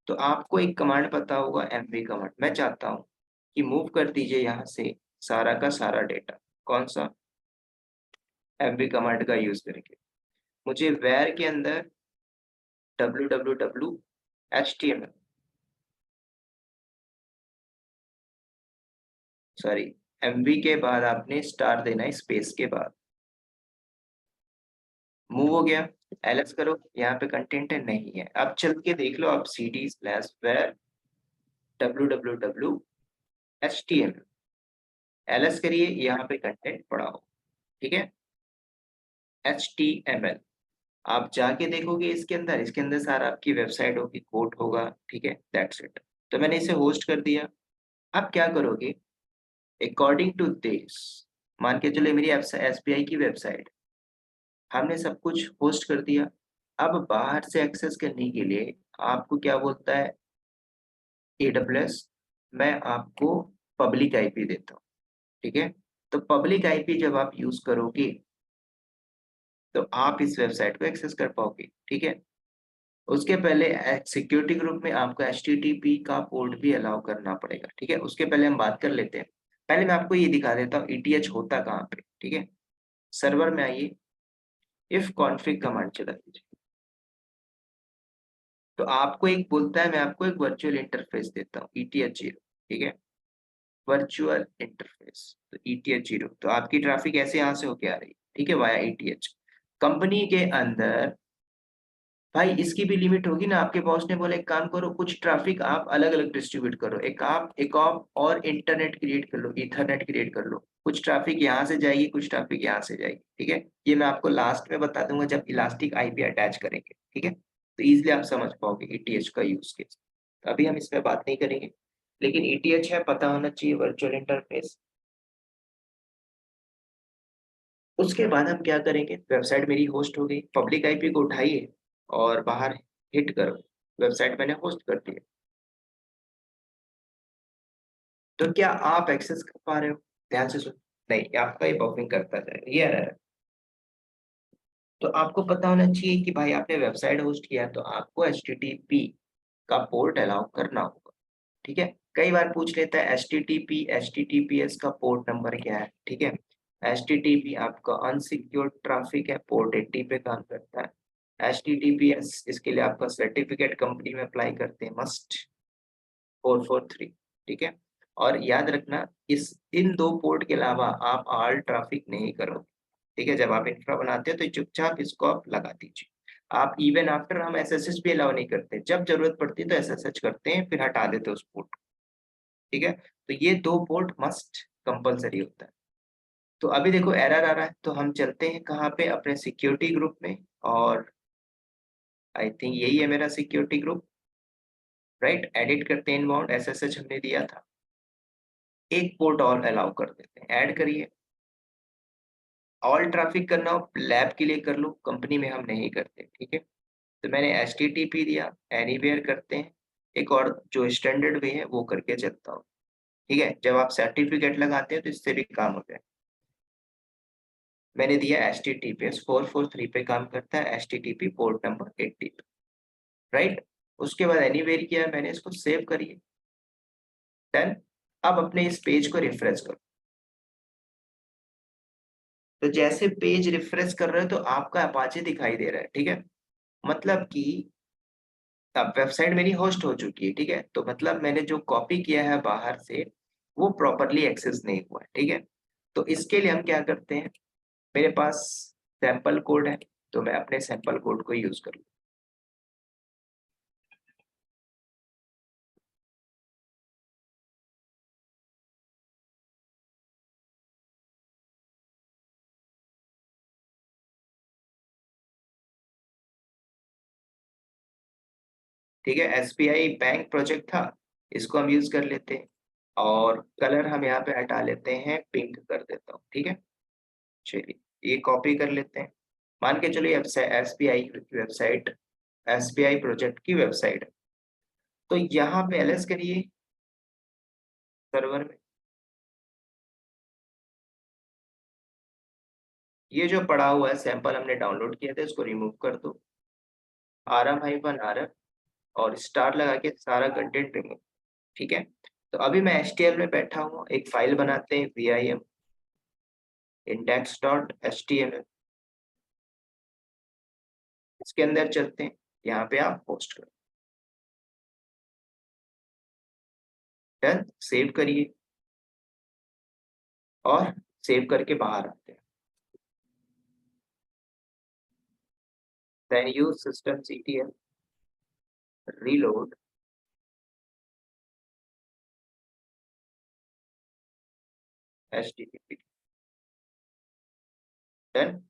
तो आपको एक कमांड पता होगा mv कमांड। मैं चाहता हूँ कि मूव कर दीजिए यहाँ से सारा का सारा डेटा। कौन सा? mv कमांड का यूज करके मुझे where के अंदर www सॉरी mv के बाद आपने स्टार देना है स्पेस के बाद। मूव हो गया। एलएस करो, यहाँ पे कंटेंट है नहीं है। अब चल के देख लो आप cd/where www.html एलएस करिए, यहाँ पे कंटेंट पड़ा हो। ठीक है, HTML आप जाके देखोगे इसके अंदर सारा आपकी वेबसाइट होगी, कोड होगा। ठीक है, दैट्स इट। तो मैंने इसे होस्ट कर दिया। अब क्या करोगे? अकॉर्डिंग टू दिस, मान के चले मेरी एसबीआई की वेबसाइट, हमने सब कुछ होस्ट कर दिया। अब बाहर से एक्सेस करने के लिए आपको क्या बोलता है AWS, मैं आपको पब्लिक आईपी देता हूँ। ठीक है, तो पब्लिक आईपी जब आप यूज करोगे तो आप इस वेबसाइट को एक्सेस कर पाओगे। ठीक है, उसके पहले सिक्योरिटी ग्रुप में आपको HTTP का पोर्ट भी अलाउ करना पड़ेगा। ठीक है, उसके पहले हम बात कर लेते हैं। पहले मैं आपको ये दिखा देता हूँ ETH होता कहाँ पे। ठीक है, सर्वर में आइए, इफ कॉन्फिग कमांड चला दीजिए। तो आपको एक बोलता है, मैं आपको एक वर्चुअल इंटरफेस देता हूँ ETH 0। ठीक है, वर्चुअल इंटरफेस तो ETH 0। तो आपकी ट्रैफिक ऐसे यहाँ से होके आ रही है। ठीक है, वाया ETH। कंपनी के अंदर भाई इसकी भी लिमिट होगी ना। आपके बॉस ने बोला एक काम करो, कुछ ट्रैफिक आप अलग अलग डिस्ट्रीब्यूट करो। एक आप और इंटरनेट क्रिएट कर लो, ईथरनेट क्रिएट कर लो। कुछ ट्रैफिक यहाँ से जाएगी, कुछ ट्रैफिक यहाँ से जाएगी। ठीक है, ये मैं आपको लास्ट में बता दूंगा जब इलास्टिक आईपी अटैच करेंगे। ठीक है, तो इजिली आप समझ पाओगे ETH का यूज केस। तो अभी हम इसमें बात नहीं करेंगे, लेकिन ETH है, पता होना चाहिए वर्चुअल इंटरफेस। उसके बाद हम क्या करेंगे? वेबसाइट मेरी होस्ट हो गई, पब्लिक आईपी को उठाइए और बाहर हिट करो। वेबसाइट मैंने होस्ट कर दी है। तो क्या आप एक्सेस कर पा रहे हो? ध्यान से सुन। नहीं, आपका ये बफरिंग करता जाएगा, ये error है। तो आपको पता होना चाहिए कि भाई आपने वेबसाइट होस्ट किया है, तो आपको HTTP का पोर्ट अलाउ करना होगा। ठीक है, कई बार पूछ लेता है HTTP HTTPS का पोर्ट नंबर क्या है। ठीक है, HTTP आपका अनसिक्योर्ड ट्रैफिक है, पोर्ट 80 पे काम करता है। HTTPS इसके लिए आपका सर्टिफिकेट कंपनी में अप्लाई करते हैं, मस्ट 443। ठीक है, और याद रखना इस इन दो पोर्ट के अलावा आप ऑल ट्रैफिक नहीं करोगे। ठीक है, जब आप इंफ्रा बनाते हो तो चुपचाप इसको आप लगा दीजिए। आप इवन आफ्टर, हम SSH भी अलाउ नहीं करते, जब जरूरत पड़ती है तो SSH करते हैं, फिर हटा देते हैं उस पोर्ट। ठीक है, तो ये दो पोर्ट मस्ट कंपलसरी होता है। तो अभी देखो एरर आ रहा है, तो हम चलते हैं कहाँ पे? अपने सिक्योरिटी ग्रुप में। और आई थिंक यही है मेरा सिक्योरिटी ग्रुप। राइट, एडिट करते हैं इनबाउंड SSH हमने दिया था। एक पोर्ट और अलाउ कर देते हैं, ऐड करिए। ऑल ट्रैफिक करना हो लैब के लिए कर लो, कंपनी में हम नहीं करते। ठीक है, तो मैंने HTTP दिया, एनीवेयर करते हैं। एक और जो स्टैंडर्ड वे है वो करके चलता हूँ। ठीक है, जब आप सर्टिफिकेट लगाते हैं तो इससे भी काम होता है। मैंने दिया HTTPS 443 पे काम करता है, HTTP पोर्ट नंबर 80 पे। राइट, उसके बाद एनीवेयर किया मैंने, इसको सेव करिए। डन। अब अपने इस पेज को रिफ्रेश करो। तो जैसे पेज रिफ्रेश कर रहे हो तो आपका अपाचे दिखाई दे रहा है। ठीक है, मतलब कि अब वेबसाइट मेरी होस्ट हो चुकी है। ठीक है, तो मतलब मैंने जो कॉपी किया है बाहर से वो प्रॉपरली एक्सेस नहीं हुआ है। ठीक है, तो इसके लिए हम क्या करते हैं? मेरे पास सैंपल कोड है, तो मैं अपने सैंपल कोड को यूज करूँ। ठीक है, SBI बैंक प्रोजेक्ट था, इसको हम यूज कर लेते हैं। और कलर हम यहाँ पे हटा लेते हैं, पिंक कर देता हूँ। ठीक है, चलिए ये कॉपी कर लेते हैं। मान के चलिए SBI की वेबसाइट, SBI प्रोजेक्ट की वेबसाइट है। तो यहाँ पे एलएस करिए सर्वर में। ये जो पड़ा हुआ है सैंपल हमने डाउनलोड किया था इसको रिमूव कर दो, rm-rf और स्टार लगा के सारा कंटेंट रिमूव। ठीक है, तो अभी मैं HTML में बैठा हूँ, एक फाइल बनाते हैं vim index.html, इसके अंदर चलते हैं, यहाँ पे आप पोस्ट करो, डन, सेव करिए और सेव करके बाहर आते हैं, then use systemctl reload http, done.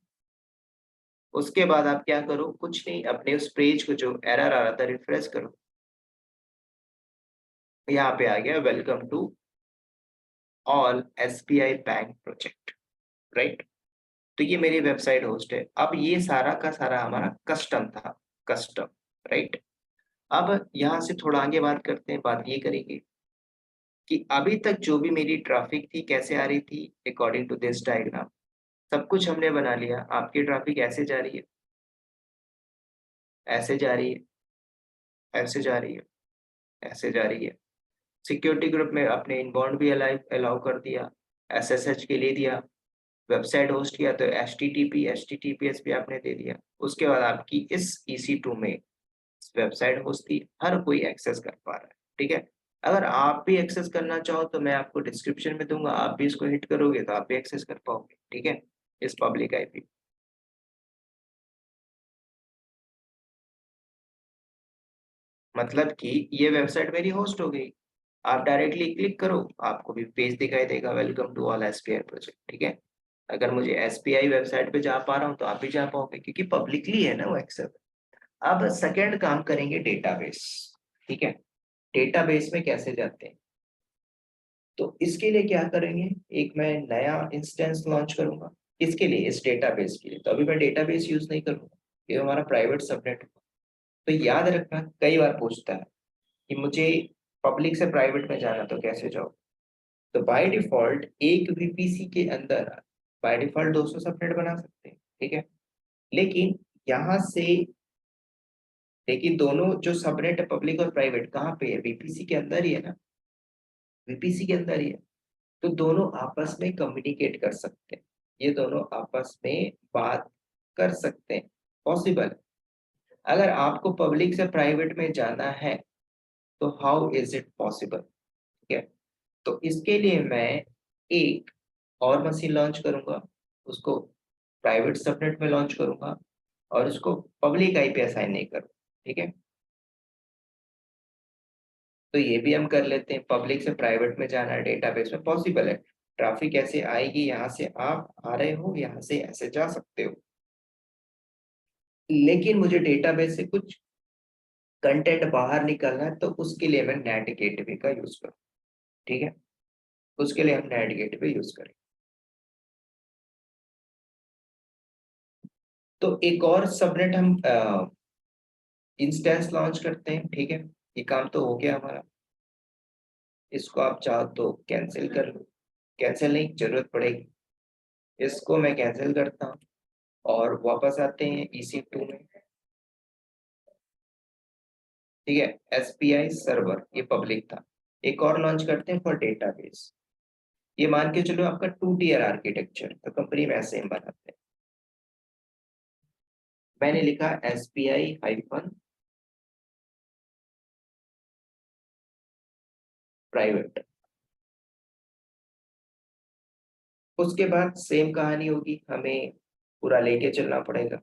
उसके बाद आप क्या करो, कुछ नहीं, अपने उस पेज को जो एरर आ रहा था रिफ्रेश करो, यहाँ पे आ गया welcome to all SBI bank project, right. तो ये मेरी वेबसाइट होस्ट है। अब ये सारा का सारा हमारा कस्टम था, कस्टम, राइट। अब यहाँ से थोड़ा आगे बात करते हैं, बात ये करेंगे कि अभी तक जो भी मेरी ट्रैफिक थी कैसे आ रही थी, अकॉर्डिंग टू दिस डायग्राम, सब कुछ हमने बना लिया। आपकी ट्रैफिक ऐसे जा रही है, ऐसे जा रही है, ऐसे जा रही है, ऐसे जा रही है। सिक्योरिटी ग्रुप में अपने इनबाउंड भी अलाउ कर दिया, SSH के लिए दिया, वेबसाइट होस्ट किया तो HTTP HTTPS भी आपने दे दिया। उसके बाद आपकी इस EC2 में वेबसाइट होस्ट थी, हर कोई एक्सेस कर पा रहा है, ठीक है। अगर आप भी एक्सेस करना चाहो तो मैं आपको डिस्क्रिप्शन में दूंगा, आप भी इसको हिट करोगे तो आप भी एक्सेस कर पाओगे, ठीक है, इस पब्लिक IP। मतलब कि ये वेबसाइट मेरी होस्ट हो गई, आप डायरेक्टली क्लिक करो आपको भी पेज दिखाई देगा, welcome to all SBI project, ठीक है। अगर मुझे SBI वेबसाइट पे जा पा रहा हूँ तो आप भी जा पाओगे क्योंकि पब्लिकली है ना वो एक्सेस। अब सेकंड काम करेंगे डेटाबेस, ठीक है। डेटाबेस में कैसे जाते हैं, तो इसके लिए क्या करेंगे, एक मैं नया इंस्टेंस लॉन्च करूंगा। इसके लिए, इस डेटाबेस के लिए, तो अभी मैं डेटाबेस यूज नहीं करूंगा, ये हमारा प्राइवेट सबनेट होगा। तो याद रखना, कई बार पूछता है कि मुझे पब्लिक से प्राइवेट में जाना तो कैसे जाओ। तो बाय डिफॉल्ट एक VPC के अंदर बाय डिफॉल्ट 200 सबनेट बना सकते हैं, ठीक है। लेकिन यहाँ से देखिए, दोनों जो सबनेट है पब्लिक और प्राइवेट कहाँ पे है, VPC के अंदर ही है ना, VPC के अंदर ही है। तो दोनों आपस में कम्युनिकेट कर सकते हैं, ये दोनों आपस में बात कर सकते हैं, पॉसिबल। अगर आपको पब्लिक से प्राइवेट में जाना है तो हाउ इज इट पॉसिबल, ठीक है। तो इसके लिए मैं एक और मशीन लॉन्च करूंगा, उसको प्राइवेट सबनेट में लॉन्च करूंगा और उसको पब्लिक IP असाइन नहीं करूंगा, ठीक है। तो ये भी हम कर लेते हैं, पब्लिक से प्राइवेट में जाना है डेटाबेस में पॉसिबल है। ट्रैफिक ऐसे आएगी, यहाँ से आप आ रहे हो, यहाँ से ऐसे जा सकते हो, लेकिन मुझे डेटाबेस से कुछ कंटेंट बाहर निकालना है तो उसके लिए मैं नेट गेटवे का यूज करूँ, ठीक है। उसके लिए हम नेट गेटवे यूज करें। तो एक और सबनेट हम इंस्टेंस लॉन्च करते हैं, ठीक है। ये काम तो हो गया हमारा, इसको आप चाहो तो कैंसिल कर लो, कैंसिल नहीं जरूरत पड़ेगी, इसको मैं कैंसिल करता हूँ और वापस आते हैं EC2 में, ठीक है। SBI सर्वर ये पब्लिक था। एक और लॉन्च करते हैं फॉर डेटाबेस, ये मान के चलो आपका 2 tier आर्किटेक्चर, तो कंपनी में ऐसे ही बनाते हैं। मैंने लिखा SBI हाइफन प्राइवेट, उसके बाद सेम कहानी होगी, हमें पूरा लेके चलना पड़ेगा।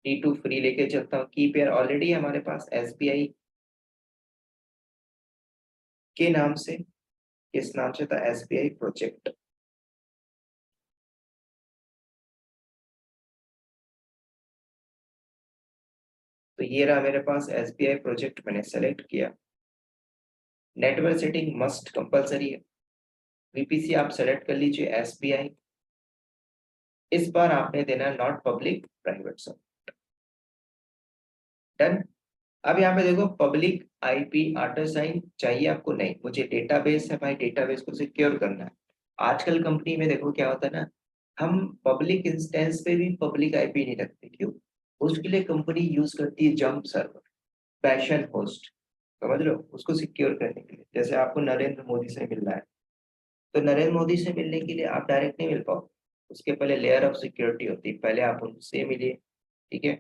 T2 फ्री लेके चलता हूँ, की पेयर ऑलरेडी हमारे पास SBI के नाम से, किस नाम से था, SBI प्रोजेक्ट। तो ये रहा मेरे पास SBI प्रोजेक्ट, मैंने सेलेक्ट किया। नेटवर्क सेटिंग मस्ट कंपलसरी है, VPC आप सेलेक्ट कर लीजिए SBI। इस बार आपने देना नॉट पब्लिक प्राइवेट सब, डन। अब यहाँ पे देखो पब्लिक IP ऑटो साइन चाहिए आपको, नहीं, मुझे डेटाबेस है भाई, डेटाबेस को सिक्योर करना है। आजकल कंपनी में देखो क्या होता है ना, हम पब्लिक इंस्टेंस पे भी पब्लिक आईपी नहीं रखते, क्यों? उसके लिए कंपनी यूज करती है जंप सर्वर, पैशन होस्ट, समझ लो, उसको सिक्योर करने के लिए। जैसे आपको नरेंद्र मोदी से मिलना है, तो नरेंद्र मोदी से मिलने के लिए आप डायरेक्ट नहीं मिल पाओ, उसके पहले लेयर ऑफ सिक्योरिटी होती है, पहले आप उनसे मिलिए, ठीक है?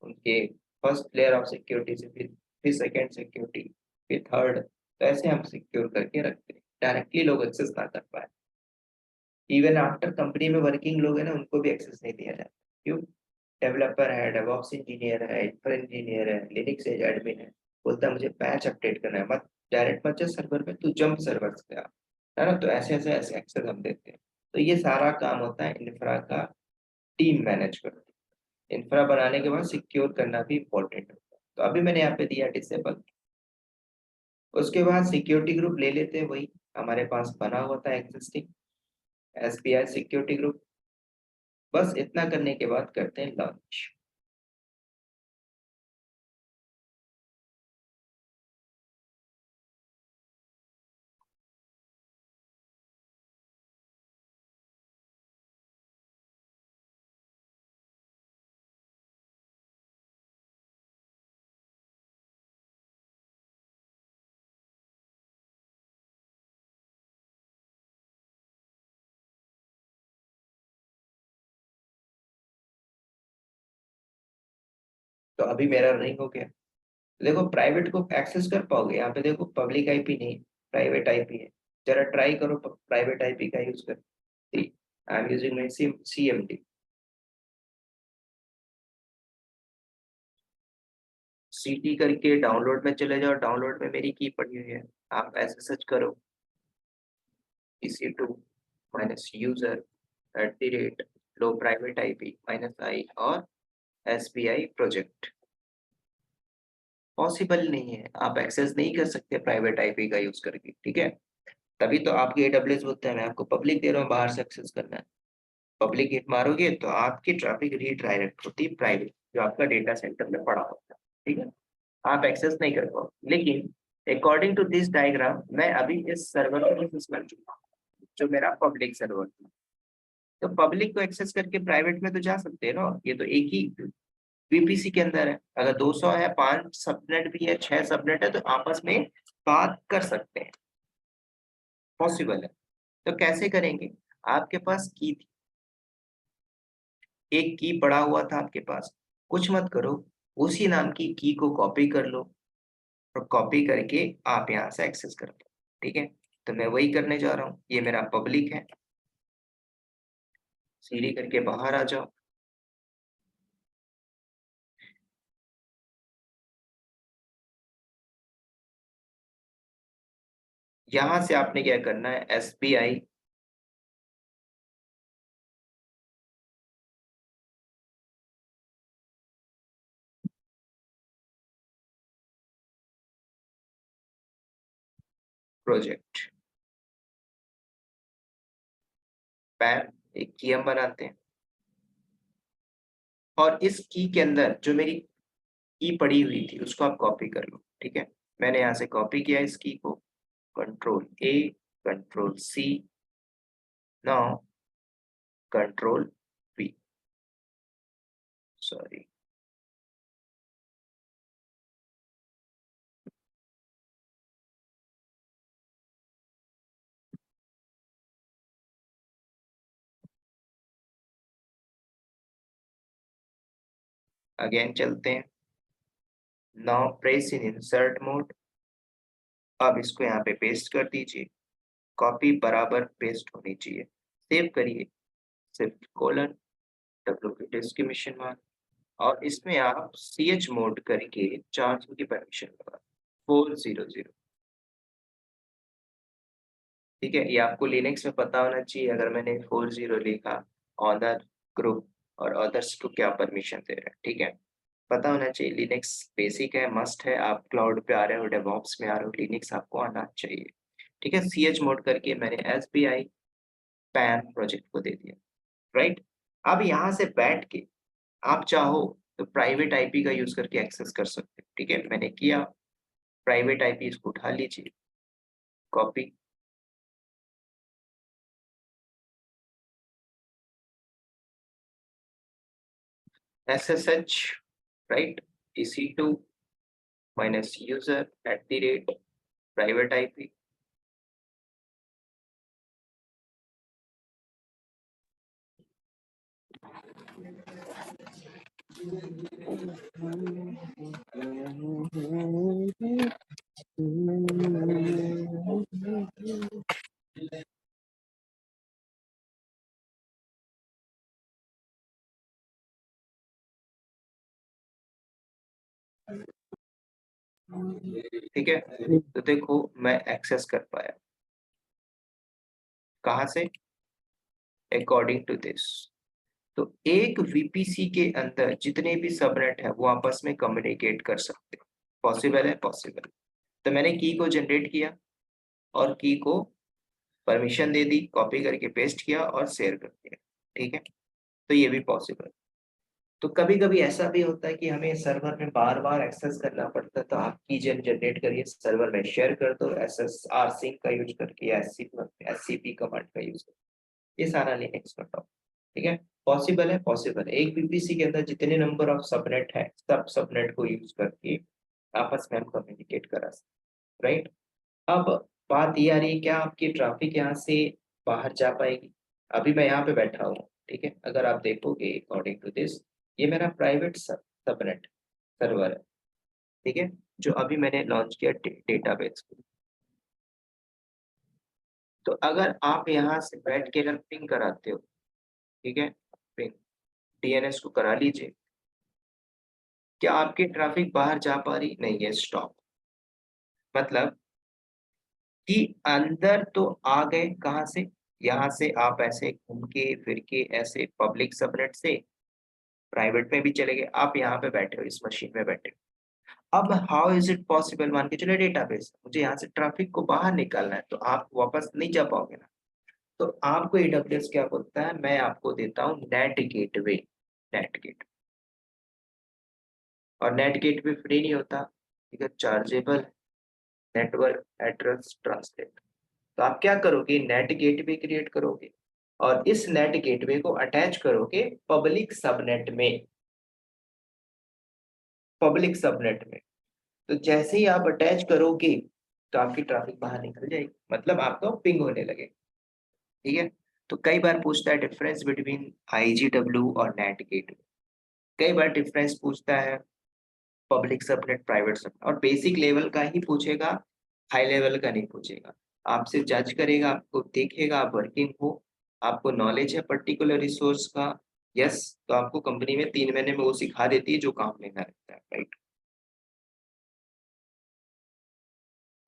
उनके फर्स्ट लेयर ऑफ सिक्योरिटी से, फिर सेकेंड सिक्योरिटी, फिर थर्ड, तो ऐसे हम सिक्योर करके रखते हैं, डायरेक्टली लोग एक्सेस ना कर पाए। इवन आफ्टर कंपनी में वर्किंग लोग हैं ना, उनको भी एक्सेस नहीं दिया जाता, क्यों? डेवलपर है, डेवऑप्स इंजीनियर है, इंफ्रा इंजीनियर है, लिनक्स एडमिन है, बोलता है मुझे पैच अपडेट करना है, मत डायरेक्ट मत जा सर्वर पे, तू जंप सर्वर से आ, है ना? तो ऐसे ऐसे ऐसे एक्सेस हम देते हैं। तो ये सारा काम होता है इंफ्रा का, टीम मैनेज करती है। इंफ्रा बनाने के बाद सिक्योर करना भी इम्पोर्टेंट होता है, तो अभी मैंने यहाँ पे दिया डिसेबल। उसके बाद सिक्योरिटी ग्रुप ले लेते हैं, वही हमारे पास बना हुआ था एग्जिस्टिंग, एसबीआई सिक्योरिटी ग्रुप। बस इतना करने के बाद करते हैं लॉन्च। तो अभी मेरा रनिंग हो गया। देखो प्राइवेट को एक्सेस कर पाओगे, यहाँ पे देखो पब्लिक आईपी नहीं, प्राइवेट आईपी है। जरा ट्राई करो प्राइवेट आईपी का यूज कर। I am using my CMD. सीटी करके डाउनलोड में चले जाओ, डाउनलोड में मेरी की पड़ी हुई है, आप ऐसे सर्च करो, EC2 minus user @ low private IP -i और SBI प्रोजेक्ट। पॉसिबल नहीं है, आप एक्सेस नहीं कर सकते प्राइवेट आईपी का यूज करके, ठीक है? तभी तो आपके AWS बोलते हैं मैं आपको पब्लिक दे रहा हूँ, बाहर से एक्सेस करना है। पब्लिक हिट मारोगे तो आपकी ट्रैफिक रीडायरेक्ट होती है प्राइवेट, जो आपका डेटा सेंटर में पड़ा होता है, ठीक है? आप एक्सेस नहीं कर पाओ, लेकिन अकॉर्डिंग टू दिस डायग्राम मैं अभी इस सर्वर को एक्सेस कर चुका हूँ, जो मेरा पब्लिक सर्वर था। तो पब्लिक को एक्सेस करके प्राइवेट में तो जा सकते हैं ना, ये तो एक ही VPC के अंदर है। अगर 200 है, 5 सबनेट भी है, 6 सबनेट है, तो आपस में बात कर सकते हैं, पॉसिबल है। तो कैसे करेंगे? आपके पास की थी, एक की पड़ा हुआ था आपके पास, कुछ मत करो, उसी नाम की की को कॉपी कर लो, और कॉपी करके आप यहाँ से एक्सेस कर लो, ठीक है? तो मैं वही करने जा रहा हूँ, ये मेरा पब्लिक है, सीडी करके बाहर आ जाओ। यहाँ से आपने क्या करना है, SBI प्रोजेक्ट, पैन, एक की हम बनाते हैं, और इस की के अंदर जो मेरी की पड़ी हुई थी उसको आप कॉपी कर लो, ठीक है? मैंने यहाँ से कॉपी किया इस की को, Ctrl+A, Ctrl+C, now Ctrl+V, sorry, again चलते हैं, now press in insert mode. अब इसको यहाँ पे पेस्ट कर दीजिए, कॉपी बराबर पेस्ट होनी चाहिए, सेव करिए, शिफ्ट कोलन, W की डिस्क की मिशन मान, और इसमें आप CH मोड करके 400 की परमिशन लगा, 400, ठीक है? ये आपको लिनक्स में पता होना चाहिए, अगर मैंने 40 लिखा, ऑनर ग्रुप और अदर्स को क्या परमिशन दे रहे हैं, ठीक है? पता होना चाहिए, लिनक्स बेसिक है, मस्ट है, आप क्लाउड पे आ रहे हो, डेवऑप्स में आ रहे हो, लिनक्स आपको आना चाहिए, ठीक है? CH मोड करके मैंने SBI पैन प्रोजेक्ट को दे दिया, राइट? अब यहाँ से बैठ के आप चाहो तो प्राइवेट आईपी का यूज करके एक्सेस कर सकते हो, ठीक है? मैंने किया, प्राइवेट आईपी इसको उठा लीजिए, copy, SSH, right? EC2 minus user @ private IP. ठीक है, तो देखो मैं एक्सेस कर पाया कहाँ से, अकॉर्डिंग टू दिस। तो एक वीपीसी के अंदर जितने भी सबनेट है वो आपस में कम्युनिकेट कर सकते हैं। पॉसिबल है, पॉसिबल। तो मैंने की को जनरेट किया और की को परमिशन दे दी, कॉपी करके पेस्ट किया और शेयर कर दिया। ठीक है, तो ये भी पॉसिबल। तो कभी कभी ऐसा भी होता है कि हमें सर्वर में बार बार एक्सेस करना पड़ता है, तो आप की जनरेट करिए, सर्वर में शेयर कर दो, SSR सिंक का यूज करके या SCP कमांड का यूज करके, ये सारा लिनक्स बताओ। ठीक है, पॉसिबल है, पॉसिबल है। एक बीपीसी के अंदर जितने नंबर ऑफ सबनेट है, सब सबनेट को यूज करके आपस में हम कम्युनिकेट करा सकते, राइट। अब बात ये आ रही है, क्या आपकी ट्रैफिक यहाँ से बाहर जा पाएगी? अभी मैं यहाँ पे बैठा हूँ, ठीक है, अगर आप देखोगे अकॉर्डिंग टू दिस, ये मेरा प्राइवेट सबनेट सर्वर है, ठीक है, जो अभी मैंने लॉन्च किया डेटाबेस। तो अगर आप यहाँ से बैठ के अगर पिंग कराते हो, ठीक है, पिंग DNS को करा लीजिए, क्या आपकी ट्रैफिक बाहर जा पा रही? नहीं है, स्टॉप। मतलब कि अंदर तो आ गए, कहाँ से? यहाँ से आप ऐसे घूम के फिर के ऐसे पब्लिक सबनेट से प्राइवेट में भी चले गए, आप यहाँ पे बैठे हो, इस मशीन में बैठे हो। अब हाउ इज इट पॉसिबल, मान के चले डेटाबेस, मुझे यहाँ से ट्रैफिक को बाहर निकालना है, तो आप वापस नहीं जा पाओगे ना। तो आपको AWS क्या बोलता है, मैं आपको देता हूँ नेट गेटवे। नेट गेट, और नेट गेटवे फ्री नहीं होता, ठीक है, चार्जेबल नेटवर्क एड्रेस ट्रांसलेट। तो आप क्या करोगे, नेट गेटवे क्रिएट करोगे और इस नेट गेटवे को अटैच करोगे पब्लिक सबनेट में। पब्लिक सबनेट में, तो जैसे ही आप अटैच करोगे तो आपकी ट्रैफिक बाहर निकल जाएगी, मतलब आपका पिंग होने लगे। ठीक है, तो कई बार पूछता है डिफरेंस बिटवीन IGW और नेट गेटवे। कई बार डिफरेंस पूछता है पब्लिक सबनेट प्राइवेट सबनेट, और बेसिक लेवल का ही पूछेगा, हाई लेवल का नहीं पूछेगा। आपसे जज करेगा, आपको देखेगा आप वर्किंग हो, आपको नॉलेज है पर्टिकुलर रिसोर्स का, यस, तो आपको कंपनी में 3 महीने में वो सिखा देती है जो काम लेना रहता है, राइट।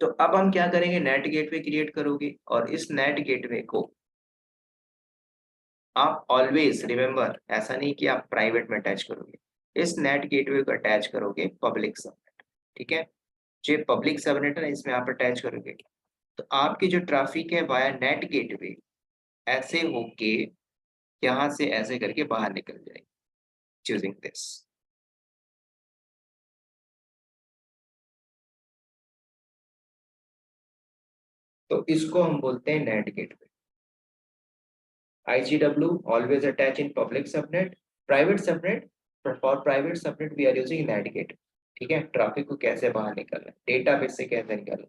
तो अब हम क्या करेंगे, नेट गेटवे क्रिएट करोगे और इस नेट गेटवे को आप ऑलवेज रिमेंबर, ऐसा नहीं कि आप प्राइवेट में अटैच करोगे, इस नेट गेटवे को अटैच करोगे पब्लिक सबनेट। ठीक है, जो पब्लिक सबनेट है ना, इसमें आप अटैच करोगे, तो आपकी जो ट्रैफिक है वाया नेट गेटवे ऐसे होके यहाँ से ऐसे करके बाहर निकल जाएगी, चूजिंग दिस। तो इसको हम बोलते हैं net gateway. IGW always attach in public subnet, private subnet, for private subnet we are using net gate। ठीक है, ट्रैफिक को कैसे बाहर निकालना है, डेटाबेस से कैसे निकालना,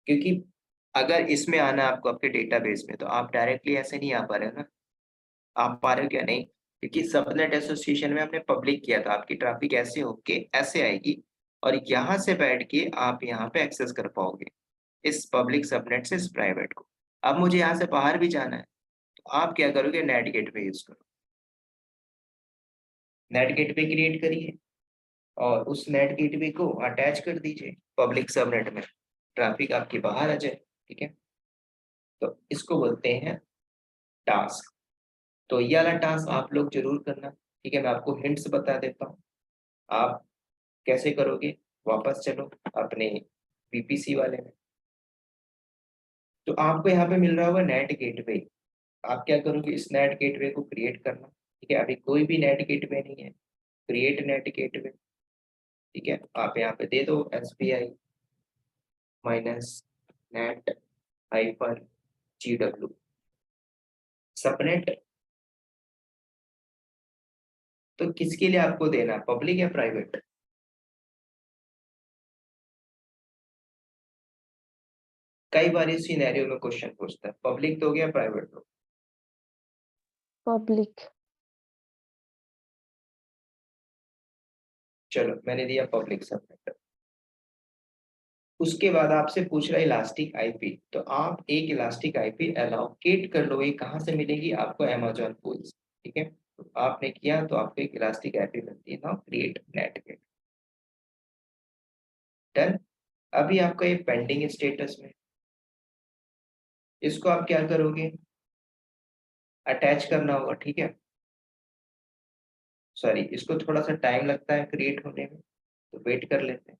क्योंकि अगर इसमें आना है आपको आपके डेटाबेस में, तो आप डायरेक्टली ऐसे नहीं आ पा रहे हो ना। आप पा रहे हो क्या? नहीं, क्योंकि सबनेट एसोसिएशन में हमने पब्लिक किया था, आपकी ट्रैफिक ऐसे होके ऐसे आएगी और यहाँ से बैठ के आप यहाँ पे एक्सेस कर पाओगे इस पब्लिक सबनेट से इस प्राइवेट को। अब मुझे यहाँ से बाहर भी जाना है, तो आप क्या करोगे, नेट गेटवे यूज करो। नेट गेटवे क्रिएट करिए और उस नेट गेटवे को अटैच कर दीजिए पब्लिक सबनेट में, ट्रैफिक आपकी बाहर आ जाए। ठीक है, तो इसको बोलते हैं टास्क। तो ये वाला टास्क आप लोग जरूर करना। ठीक है, मैं आपको हिंट्स बता देता हूँ, आप कैसे करोगे। वापस चलो अपने VPC वाले में, तो आपको यहाँ पे मिल रहा होगा नेट गेटवे। आप क्या करोगे, इस नेट गेटवे को क्रिएट करना। ठीक है, अभी कोई भी नेट गेटवे नहीं है, क्रिएट नेट गेटवे। ठीक है, आप यहाँ पे दे दो SBI minus net -GW subnet तो किसके लिए आपको देना, पब्लिक या प्राइवेट? कई बार इस सिनेरियो में क्वेश्चन पूछता है, पब्लिक दोगे या प्राइवेट दोगे? पब्लिक। चलो मैंने दिया पब्लिक सबमिट। उसके बाद आपसे पूछ रहा है इलास्टिक आईपी, तो आप एक इलास्टिक आईपी एलोकेट कर लो। ये कहाँ से मिलेगी आपको, अमेजोन पूल से। ठीक है, तो आपने किया तो आपको एक इलास्टिक आईपी मिलती है। Now create NAT gate, done. अभी आपका ये पेंडिंग स्टेटस में, इसको आप क्या करोगे, अटैच करना होगा। ठीक है, सॉरी, इसको थोड़ा सा टाइम लगता है क्रिएट होने में, तो वेट कर लेते हैं।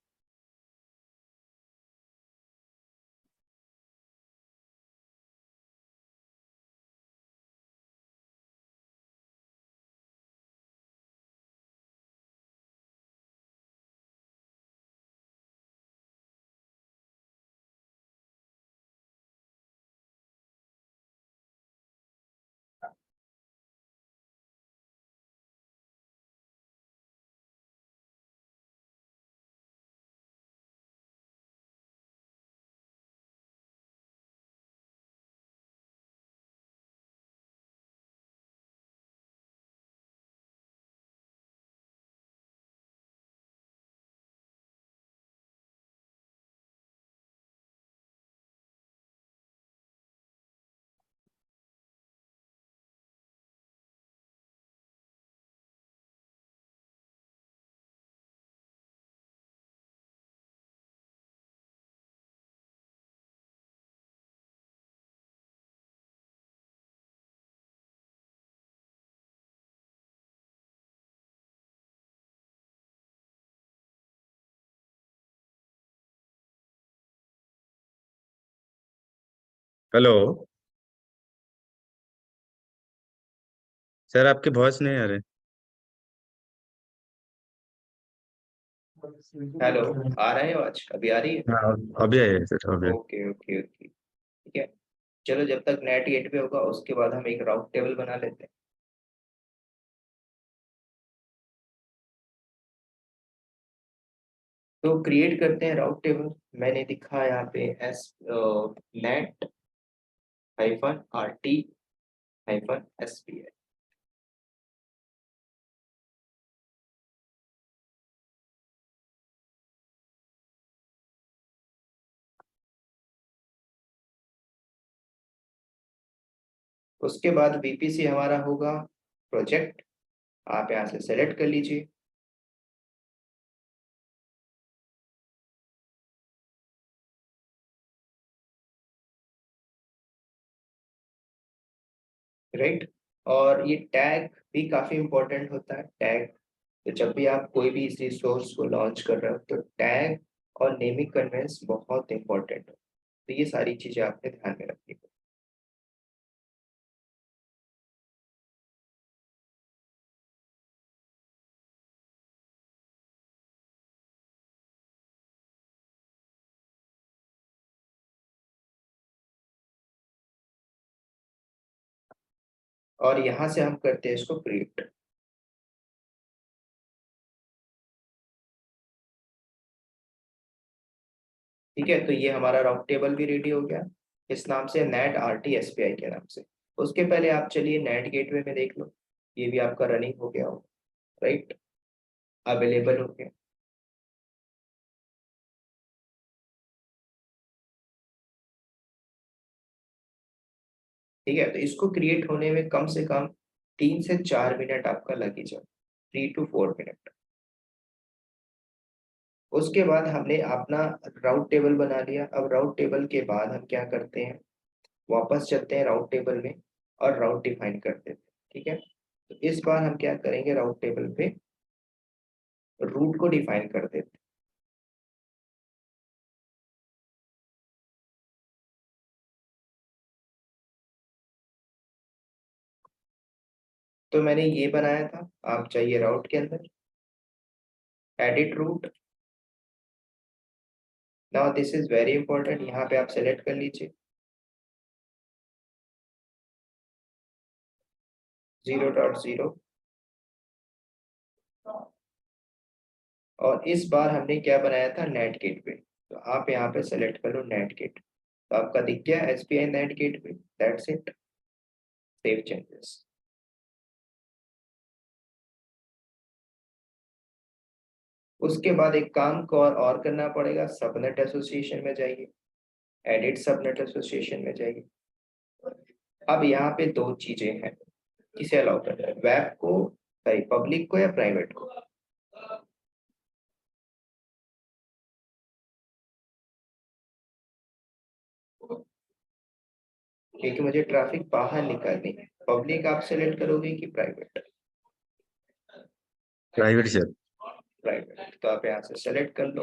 हेलो सर, आपकी वॉइस नहीं आ रही। हेलो, आ रहा है आवाज, अभी आ रही है? हाँ, अभी आए सर, अभी। ओके ओके ओके, ठीक है। चलो जब तक नेट गेट पे होगा उसके बाद हम एक राउट टेबल बना लेते हैं। तो क्रिएट करते हैं राउट टेबल। मैंने लिखा यहाँ पे S net hyphen R T hyphen S P I. उसके बाद वीपीसी हमारा होगा प्रोजेक्ट, आप यहाँ से सेलेक्ट कर लीजिए। राइट, और ये टैग भी काफी इंपॉर्टेंट होता है, टैग। तो जब भी आप कोई भी इस रिसोर्स को लॉन्च कर रहे हो तो टैग और नेमिंग कन्वेंस बहुत इंपॉर्टेंट है। तो ये सारी चीजें आपने ध्यान में रखनी है। और यहाँ से हम करते हैं इसको प्रिंट। ठीक है, तो ये हमारा राउट टेबल भी रेडी हो गया, इस नाम से, net R T S P I के नाम से। उसके पहले आप चलिए नेट गेटवे में देख लो, ये भी आपका रनिंग हो गया हो, राइट, अवेलेबल हो गया। ठीक है, तो इसको क्रिएट होने में कम से कम 3 से 4 मिनट आपका लग ही जाए, 3 to 4 मिनट। उसके बाद हमने अपना राउट टेबल बना लिया। अब राउट टेबल के बाद हम क्या करते हैं, वापस चलते हैं राउट टेबल में और राउट डिफाइन कर देते हैं। ठीक है, तो इस बार हम क्या करेंगे, राउट टेबल पे रूट को डिफाइन कर देते हैं। तो मैंने ये बनाया था, आप चाहिए राउट के अंदर edit route. Now this is very important, यहाँ पे आप सेलेक्ट कर लीजिए 0.0 और इस बार हमने क्या बनाया था, नेट गेटवे। तो आप यहाँ पे सेलेक्ट कर लो नेट गेट, तो आपका दिख गया SBI net gateway. That's it, save changes. उसके बाद एक काम को और करना पड़ेगा, सबनेट एसोसिएशन में जाइए, एडिट सबनेट एसोसिएशन में जाइए। अब यहाँ पे दो चीजें हैं, किसे अलाउ कर रहा है, वेब को, सॉरी पब्लिक को या प्राइवेट को। क्योंकि मुझे ट्रैफिक बाहर निकालनी है, पब्लिक आप सेलेक्ट करोगे कि प्राइवेट? Private sir. प्राइवेट, तो आप यहाँ से सेलेक्ट कर लो,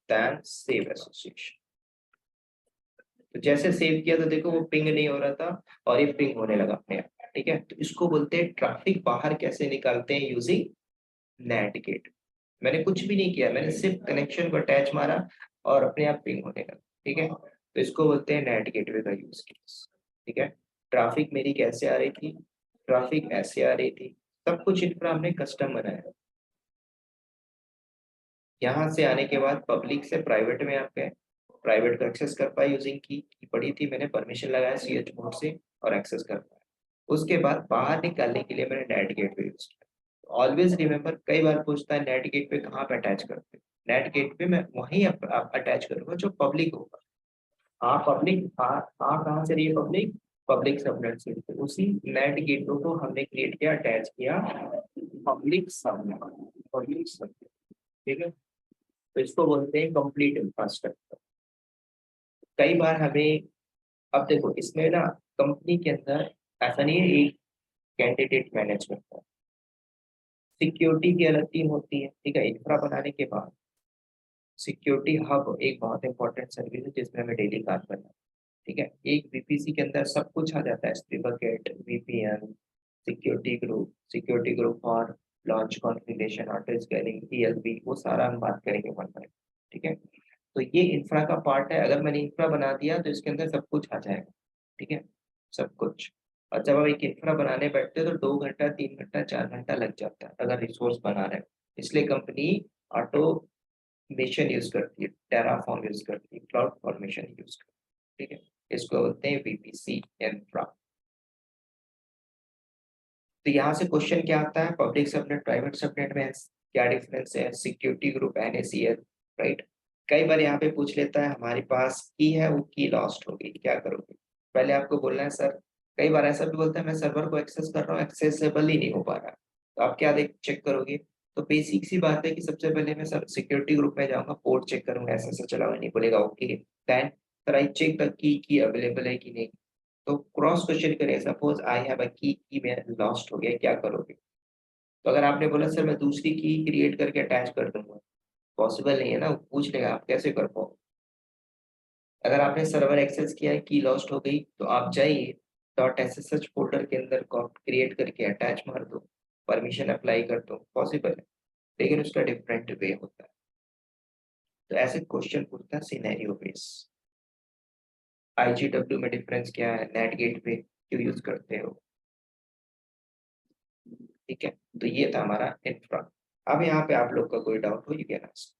देन सेव एसोसिएशन। तो जैसे सेव किया तो देखो वो पिंग नहीं हो रहा था और ये पिंग होने लगा अपने आप। ठीक है, तो इसको बोलते हैं ट्रैफिक बाहर कैसे निकालते हैं, यूजिंग नेट गेट। मैंने कुछ भी नहीं किया, मैंने सिर्फ कनेक्शन को अटैच मारा और अपने आप पिंग होने लगा। ठीक है, तो इसको बोलते हैं नेट गेटवे का यूज केस। ठीक है, ट्रैफिक मेरी कैसे आ रही थी, ट्रैफिक ऐसे आ रही थी, सब कुछ इंफ्रा हमने कस्टम बनाया। यहाँ से आने के बाद पब्लिक से प्राइवेट में आप गए, प्राइवेट को एक्सेस कर पाए यूजिंग की पड़ी थी, मैंने परमिशन लगाया CH मोड से और एक्सेस कर पाया। उसके बाद बाहर निकालने के लिए मैंने नेट गेटवे यूज किया। ऑलवेज रिमेंबर, कई बार पूछता है नेट गेटवे कहाँ पे अटैच करते हैं, नेट गेटवे मैं वहीं अटैच करूंगा जो पब्लिक होगा। पब्लिक कहाँ से रही है, पब्लिक, पब्लिक सबनेट से। तो उसी नेट गेटवे को हमने क्रिएट किया, अटैच किया पब्लिक सबनेट, पब्लिक सबनेट। ठीक है, तो इसको बोलते हैं कंप्लीट इंफ्रास्ट्रक्चर। कई बार हमें, अब देखो इसमें ना कंपनी के अंदर ऐसा नहीं है एक कैंडिडेट मैनेज करता है, सिक्योरिटी की अलग टीम होती है। ठीक है, इंफ्रा बनाने के बाद सिक्योरिटी हब एक बहुत इंपॉर्टेंट सर्विस है जिसमें हमें डेली काम करना है। ठीक है, एक VPC के अंदर सब कुछ आ जाता है, S3 bucket, VPN, security group और launch configuration, auto scanning, ELB, वो सारा हम बात करेंगे वन बाय। ठीक है, तो ये इंफ्रा का पार्ट है। अगर मैंने इंफ्रा बना दिया तो इसके अंदर सब कुछ आ जाएगा। ठीक है, सब कुछ। और जब आप एक इंफ्रा बनाने बैठते हो तो 2 घंटा, 3 घंटा, 4 घंटा लग जाता है अगर रिसोर्स बना रहे हैं। इसलिए कंपनी ऑटोमेशन यूज करती है, टेराफॉर्म यूज करती है, क्लाउड फॉर्मेशन यूज करती है। ठीक है, इसको बोलते हैं VPC इंफ्रा। तो यहाँ से क्वेश्चन क्या आता है, पब्लिक सबनेट प्राइवेट सबनेट में क्या डिफरेंस है, सिक्योरिटी ग्रुप NACL, राइट। कई बार यहाँ पे पूछ लेता है हमारे पास की है, वो की लॉस्ट हो गई, क्या करोगे। पहले आपको बोलना है सर, कई बार ऐसा भी बोलता है मैं सर्वर को एक्सेस कर रहा हूँ, एक्सेसिबल ही नहीं हो पा रहा। तो आप क्या देख चेक करोगे, तो बेसिक सी बात है कि सबसे पहले मैं सर सिक्योरिटी ग्रुप में जाऊंगा, पोर्ट चेक करूंगा, ऐसा चला हुआ नहीं, बोलेगा okay, then sir I check the key available है कि नहीं। तो क्रॉस क्वेश्चन करें, suppose I have a key मेरा लॉस्ट हो गया, क्या करोगे। तो अगर आपने बोला सर मैं दूसरी की क्रिएट करके अटैच कर दूंगा, पॉसिबल नहीं है ना, वो पूछ लेगा आप कैसे कर पाओ। अगर आपने सर्वर एक्सेस किया है, की लॉस्ट हो गई, तो आप जाइए .ssh फोल्डर के अंदर क्रिएट करके अटैच मार दो, परमिशन अप्लाई कर दो, पॉसिबल है। लेकिन उसका डिफरेंट वे होता है। तो ऐसे क्वेश्चन पूछता है सिनेरियो बेस। IGW में डिफरेंस क्या है, नेट गेट पे क्यों यूज करते हो। ठीक है, तो ये था हमारा इंफ्रा। अब यहाँ पे आप लोग का कोई डाउट हो, you can ask.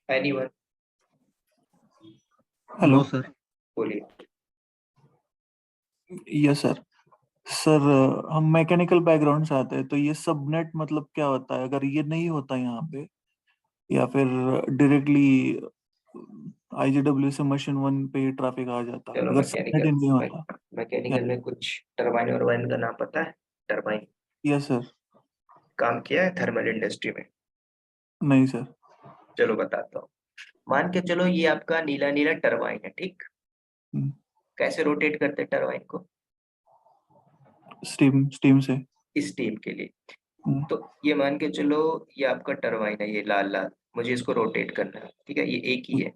Anyone, hello sir. बोलिए। Yes sir. सर हम मैकेनिकल बैकग्राउंड से आते हैं, तो ये सबनेट मतलब क्या होता है अगर ये नहीं होता यहाँ पे, या फिर डायरेक्टली IGW से मशीन 1 पे ट्रैफिक आ जाता चलो अगर सबनेट ही नहीं होता। मैकेनिकल में कुछ टरबाइन और वाइन का नाम पता है, टरबाइन यस सर। काम किया है थर्मल इंडस्ट्री में। नहीं सर। चलो बताता हूँ। मान के चलो ये आपका नीला नीला टरबाइन है, ठीक। कैसे रोटेट करते हैं टरबाइन को, स्टीम से। स्टीम के लिए। हम्म, तो ये मान के चलो ये आपका टरबाइन है, ये लाल लाल, मुझे इसको रोटेट करना है। ठीक है, ये एक ही है।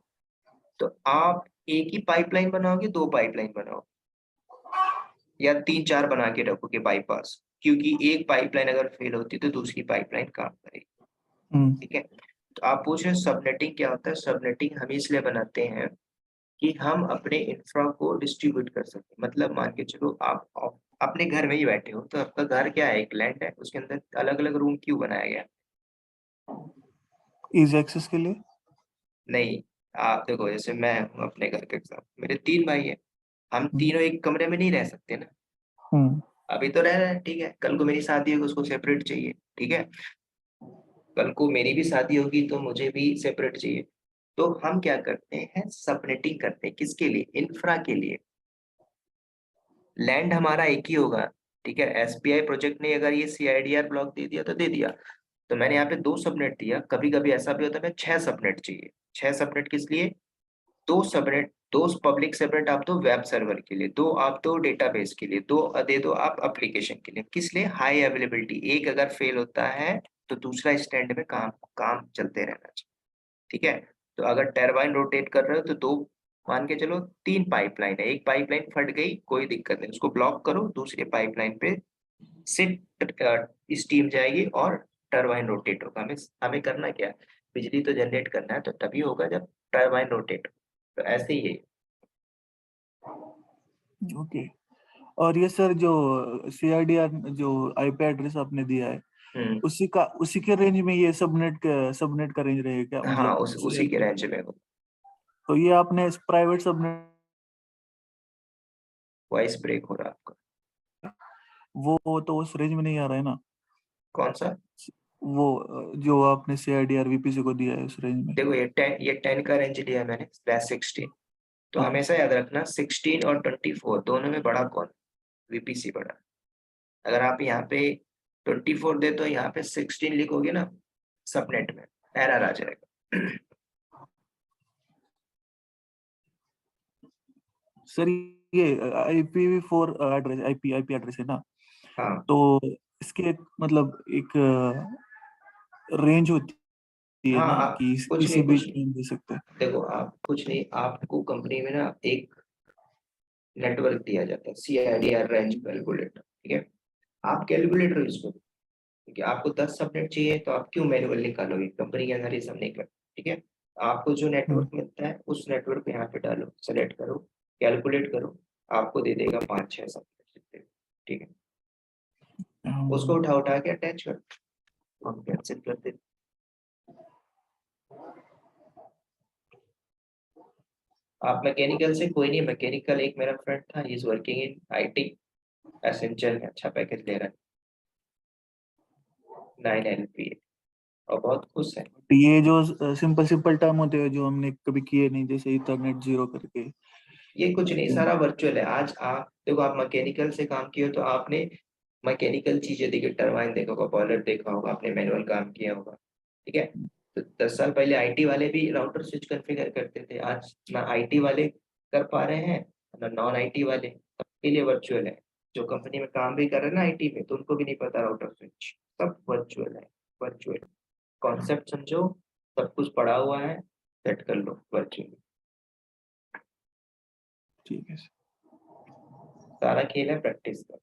तो आप एक ही पाइपलाइन बनाओगे, दो पाइपलाइन बनाओ, या 3-4 बना के रखोगे बाईपास, क्योंकि एक पाइपलाइन अगर फेल होती तो दूसरी पाइपलाइन काम करेगी। हम्म, ठीक है, तो आप पूछ रहे हो सबनेटिंग क्या होता है। सबनेटिंग हम इसलिए बनाते हैं कि हम अपने इंफ्रा को डिस्ट्रीब्यूट कर सकें। मतलब मान के चलो आप अपने घर में ही बैठे हो, तो आपका घर क्या है, एक लैंड है, उसके अंदर अलग अलग रूम क्यों बनाया गया? इजी एक्सेस के लिए। नहीं, आप देखो जैसे मैं हूँ अपने घर के साथ, मेरे 3 भाई हैं, हम हम्म। तीनों एक कमरे में नहीं रह सकते ना। हम्म। अभी तो रह रहे हैं, ठीक है, कल को मेरी शादी होगी, उसको सेपरेट चाहिए, ठीक है, कल को मेरी भी शादी होगी तो मुझे भी सेपरेट चाहिए। तो हम क्या करते हैं, सबनेटिंग करते हैं, किसके लिए, इंफ्रा के लिए। लैंड हमारा एक ही होगा, ठीक है, एसबीआई प्रोजेक्ट ने अगर ये सीआईडीआर ब्लॉक दे दिया तो दे दिया, तो मैंने यहाँ पे 2 सबनेट दिया। कभी कभी ऐसा भी होता है मैं 6 सबनेट चाहिए। 6 सबनेट किस लिए? 2 सबनेट, 2 पब्लिक सबनेट आप दो वेब सर्वर के लिए, 2 आप दो डेटाबेस के लिए, 2 दे दो आप एप्लीकेशन के लिए। किस लिए? High availability. एक अगर फेल होता है तो दूसरा स्टैंड में काम काम चलते रहना चाहिए, ठीक है। तो अगर टरबाइन रोटेट कर रहे हो तो 2, मान के चलो 3 पाइपलाइन है, एक पाइपलाइन फट गई, कोई दिक्कत नहीं, उसको ब्लॉक करो, दूसरे पाइपलाइन पे से स्टीम जाएगी और टरबाइन रोटेट होगा। हमें हमें करना क्या है, बिजली तो जनरेट करना है, तो तभी होगा जब टरबाइन रोटेट हो। तो ऐसे ही है। ओके। और ये सर जो सीआईडीआर जो आईपी एड्रेस आपने दिया है, उसी के रेंज में ये सबनेट का रेंज रहेगा क्या, हाँ, मतलब उसी के रेंज में हो। तो ये आपने प्राइवेट सबनेट, वॉइस ब्रेक हो रहा है आपका। वो तो उस रेंज में नहीं आ रहा है ना, कौन सा? वो जो आपने सीआईडीआर वीपीसी को दिया है उस रेंज में। देखो ये 10 का रेंज लिया मैंने, /16। तो हाँ। हमेशा याद रखना 16 और 24 दोनों में बड़ा कौन? वीपीसी बड़ा। अगर आप यहाँ पे 24 दे तो यहाँ पे 16 लिखोगे ना, सबनेट में एरर आ जाएगा। सर ये IPv4 एड्रेस, आईपी एड्रेस है ना, हाँ तो इसके मतलब एक रेंज होती है हाँ, ना आप कि कुछ इसी नहीं, बीच में हम दे सकते हैं। देखो आप कुछ नहीं, आपको कंपनी में ना एक नेटवर्क दिया जाता है, CIDR रेंज कैलकुलेटर, ठीक है। आप कैलकुलेटर यूज करो, क्योंकि आपको 10 सबनेट चाहिए, तो आप क्यों मैनुअल निकालोगे, कंपनी के अंदर ये सब नहीं कर, ठीक है। आपको जो हम्म। नेटवर्क मिलता है उस नेटवर्क को यहाँ पे डालो, सेलेक्ट करो, कैलकुलेट करो, आपको दे देगा 5-6 सबनेट, ठीक है। उसको उठा उठा के अटैच कर, हम कैंसिल कर देते। आप मैकेनिकल से, कोई नहीं, मैकेनिकल एक मेरा फ्रेंड था, he is working in IT, essential में अच्छा पैकेज ले रहा है, 9 LPA, और बहुत खुश है। ये जो सिंपल सिंपल टर्म होते हैं जो हमने कभी किए नहीं, जैसे इथरनेट जीरो करके। ये कुछ नहीं, सारा वर्चुअल है। आज आप देखो, आप मैकेनिकल से काम किए हो तो आपने मैकेनिकल चीजें देखी, टरबाइन देखा होगा, बॉयलर देखा होगा, आपने मैनुअल काम किया होगा, ठीक है। तो 10 साल पहले IT वाले भी राउटर स्विच कॉन्फ़िगर करते थे, आज ना IT वाले कर पा रहे हैं ना नॉन IT वाले, सबके लिए वर्चुअल है। जो कंपनी में काम भी कर रहे हैं ना IT में, तो उनको भी नहीं पता राउटर स्विच, सब वर्चुअल है। वर्चुअल कॉन्सेप्ट समझो, सब कुछ पड़ा हुआ है, सेट कर लो वर्चुअल। ठीक है। सारा खेल है प्रैक्टिस का।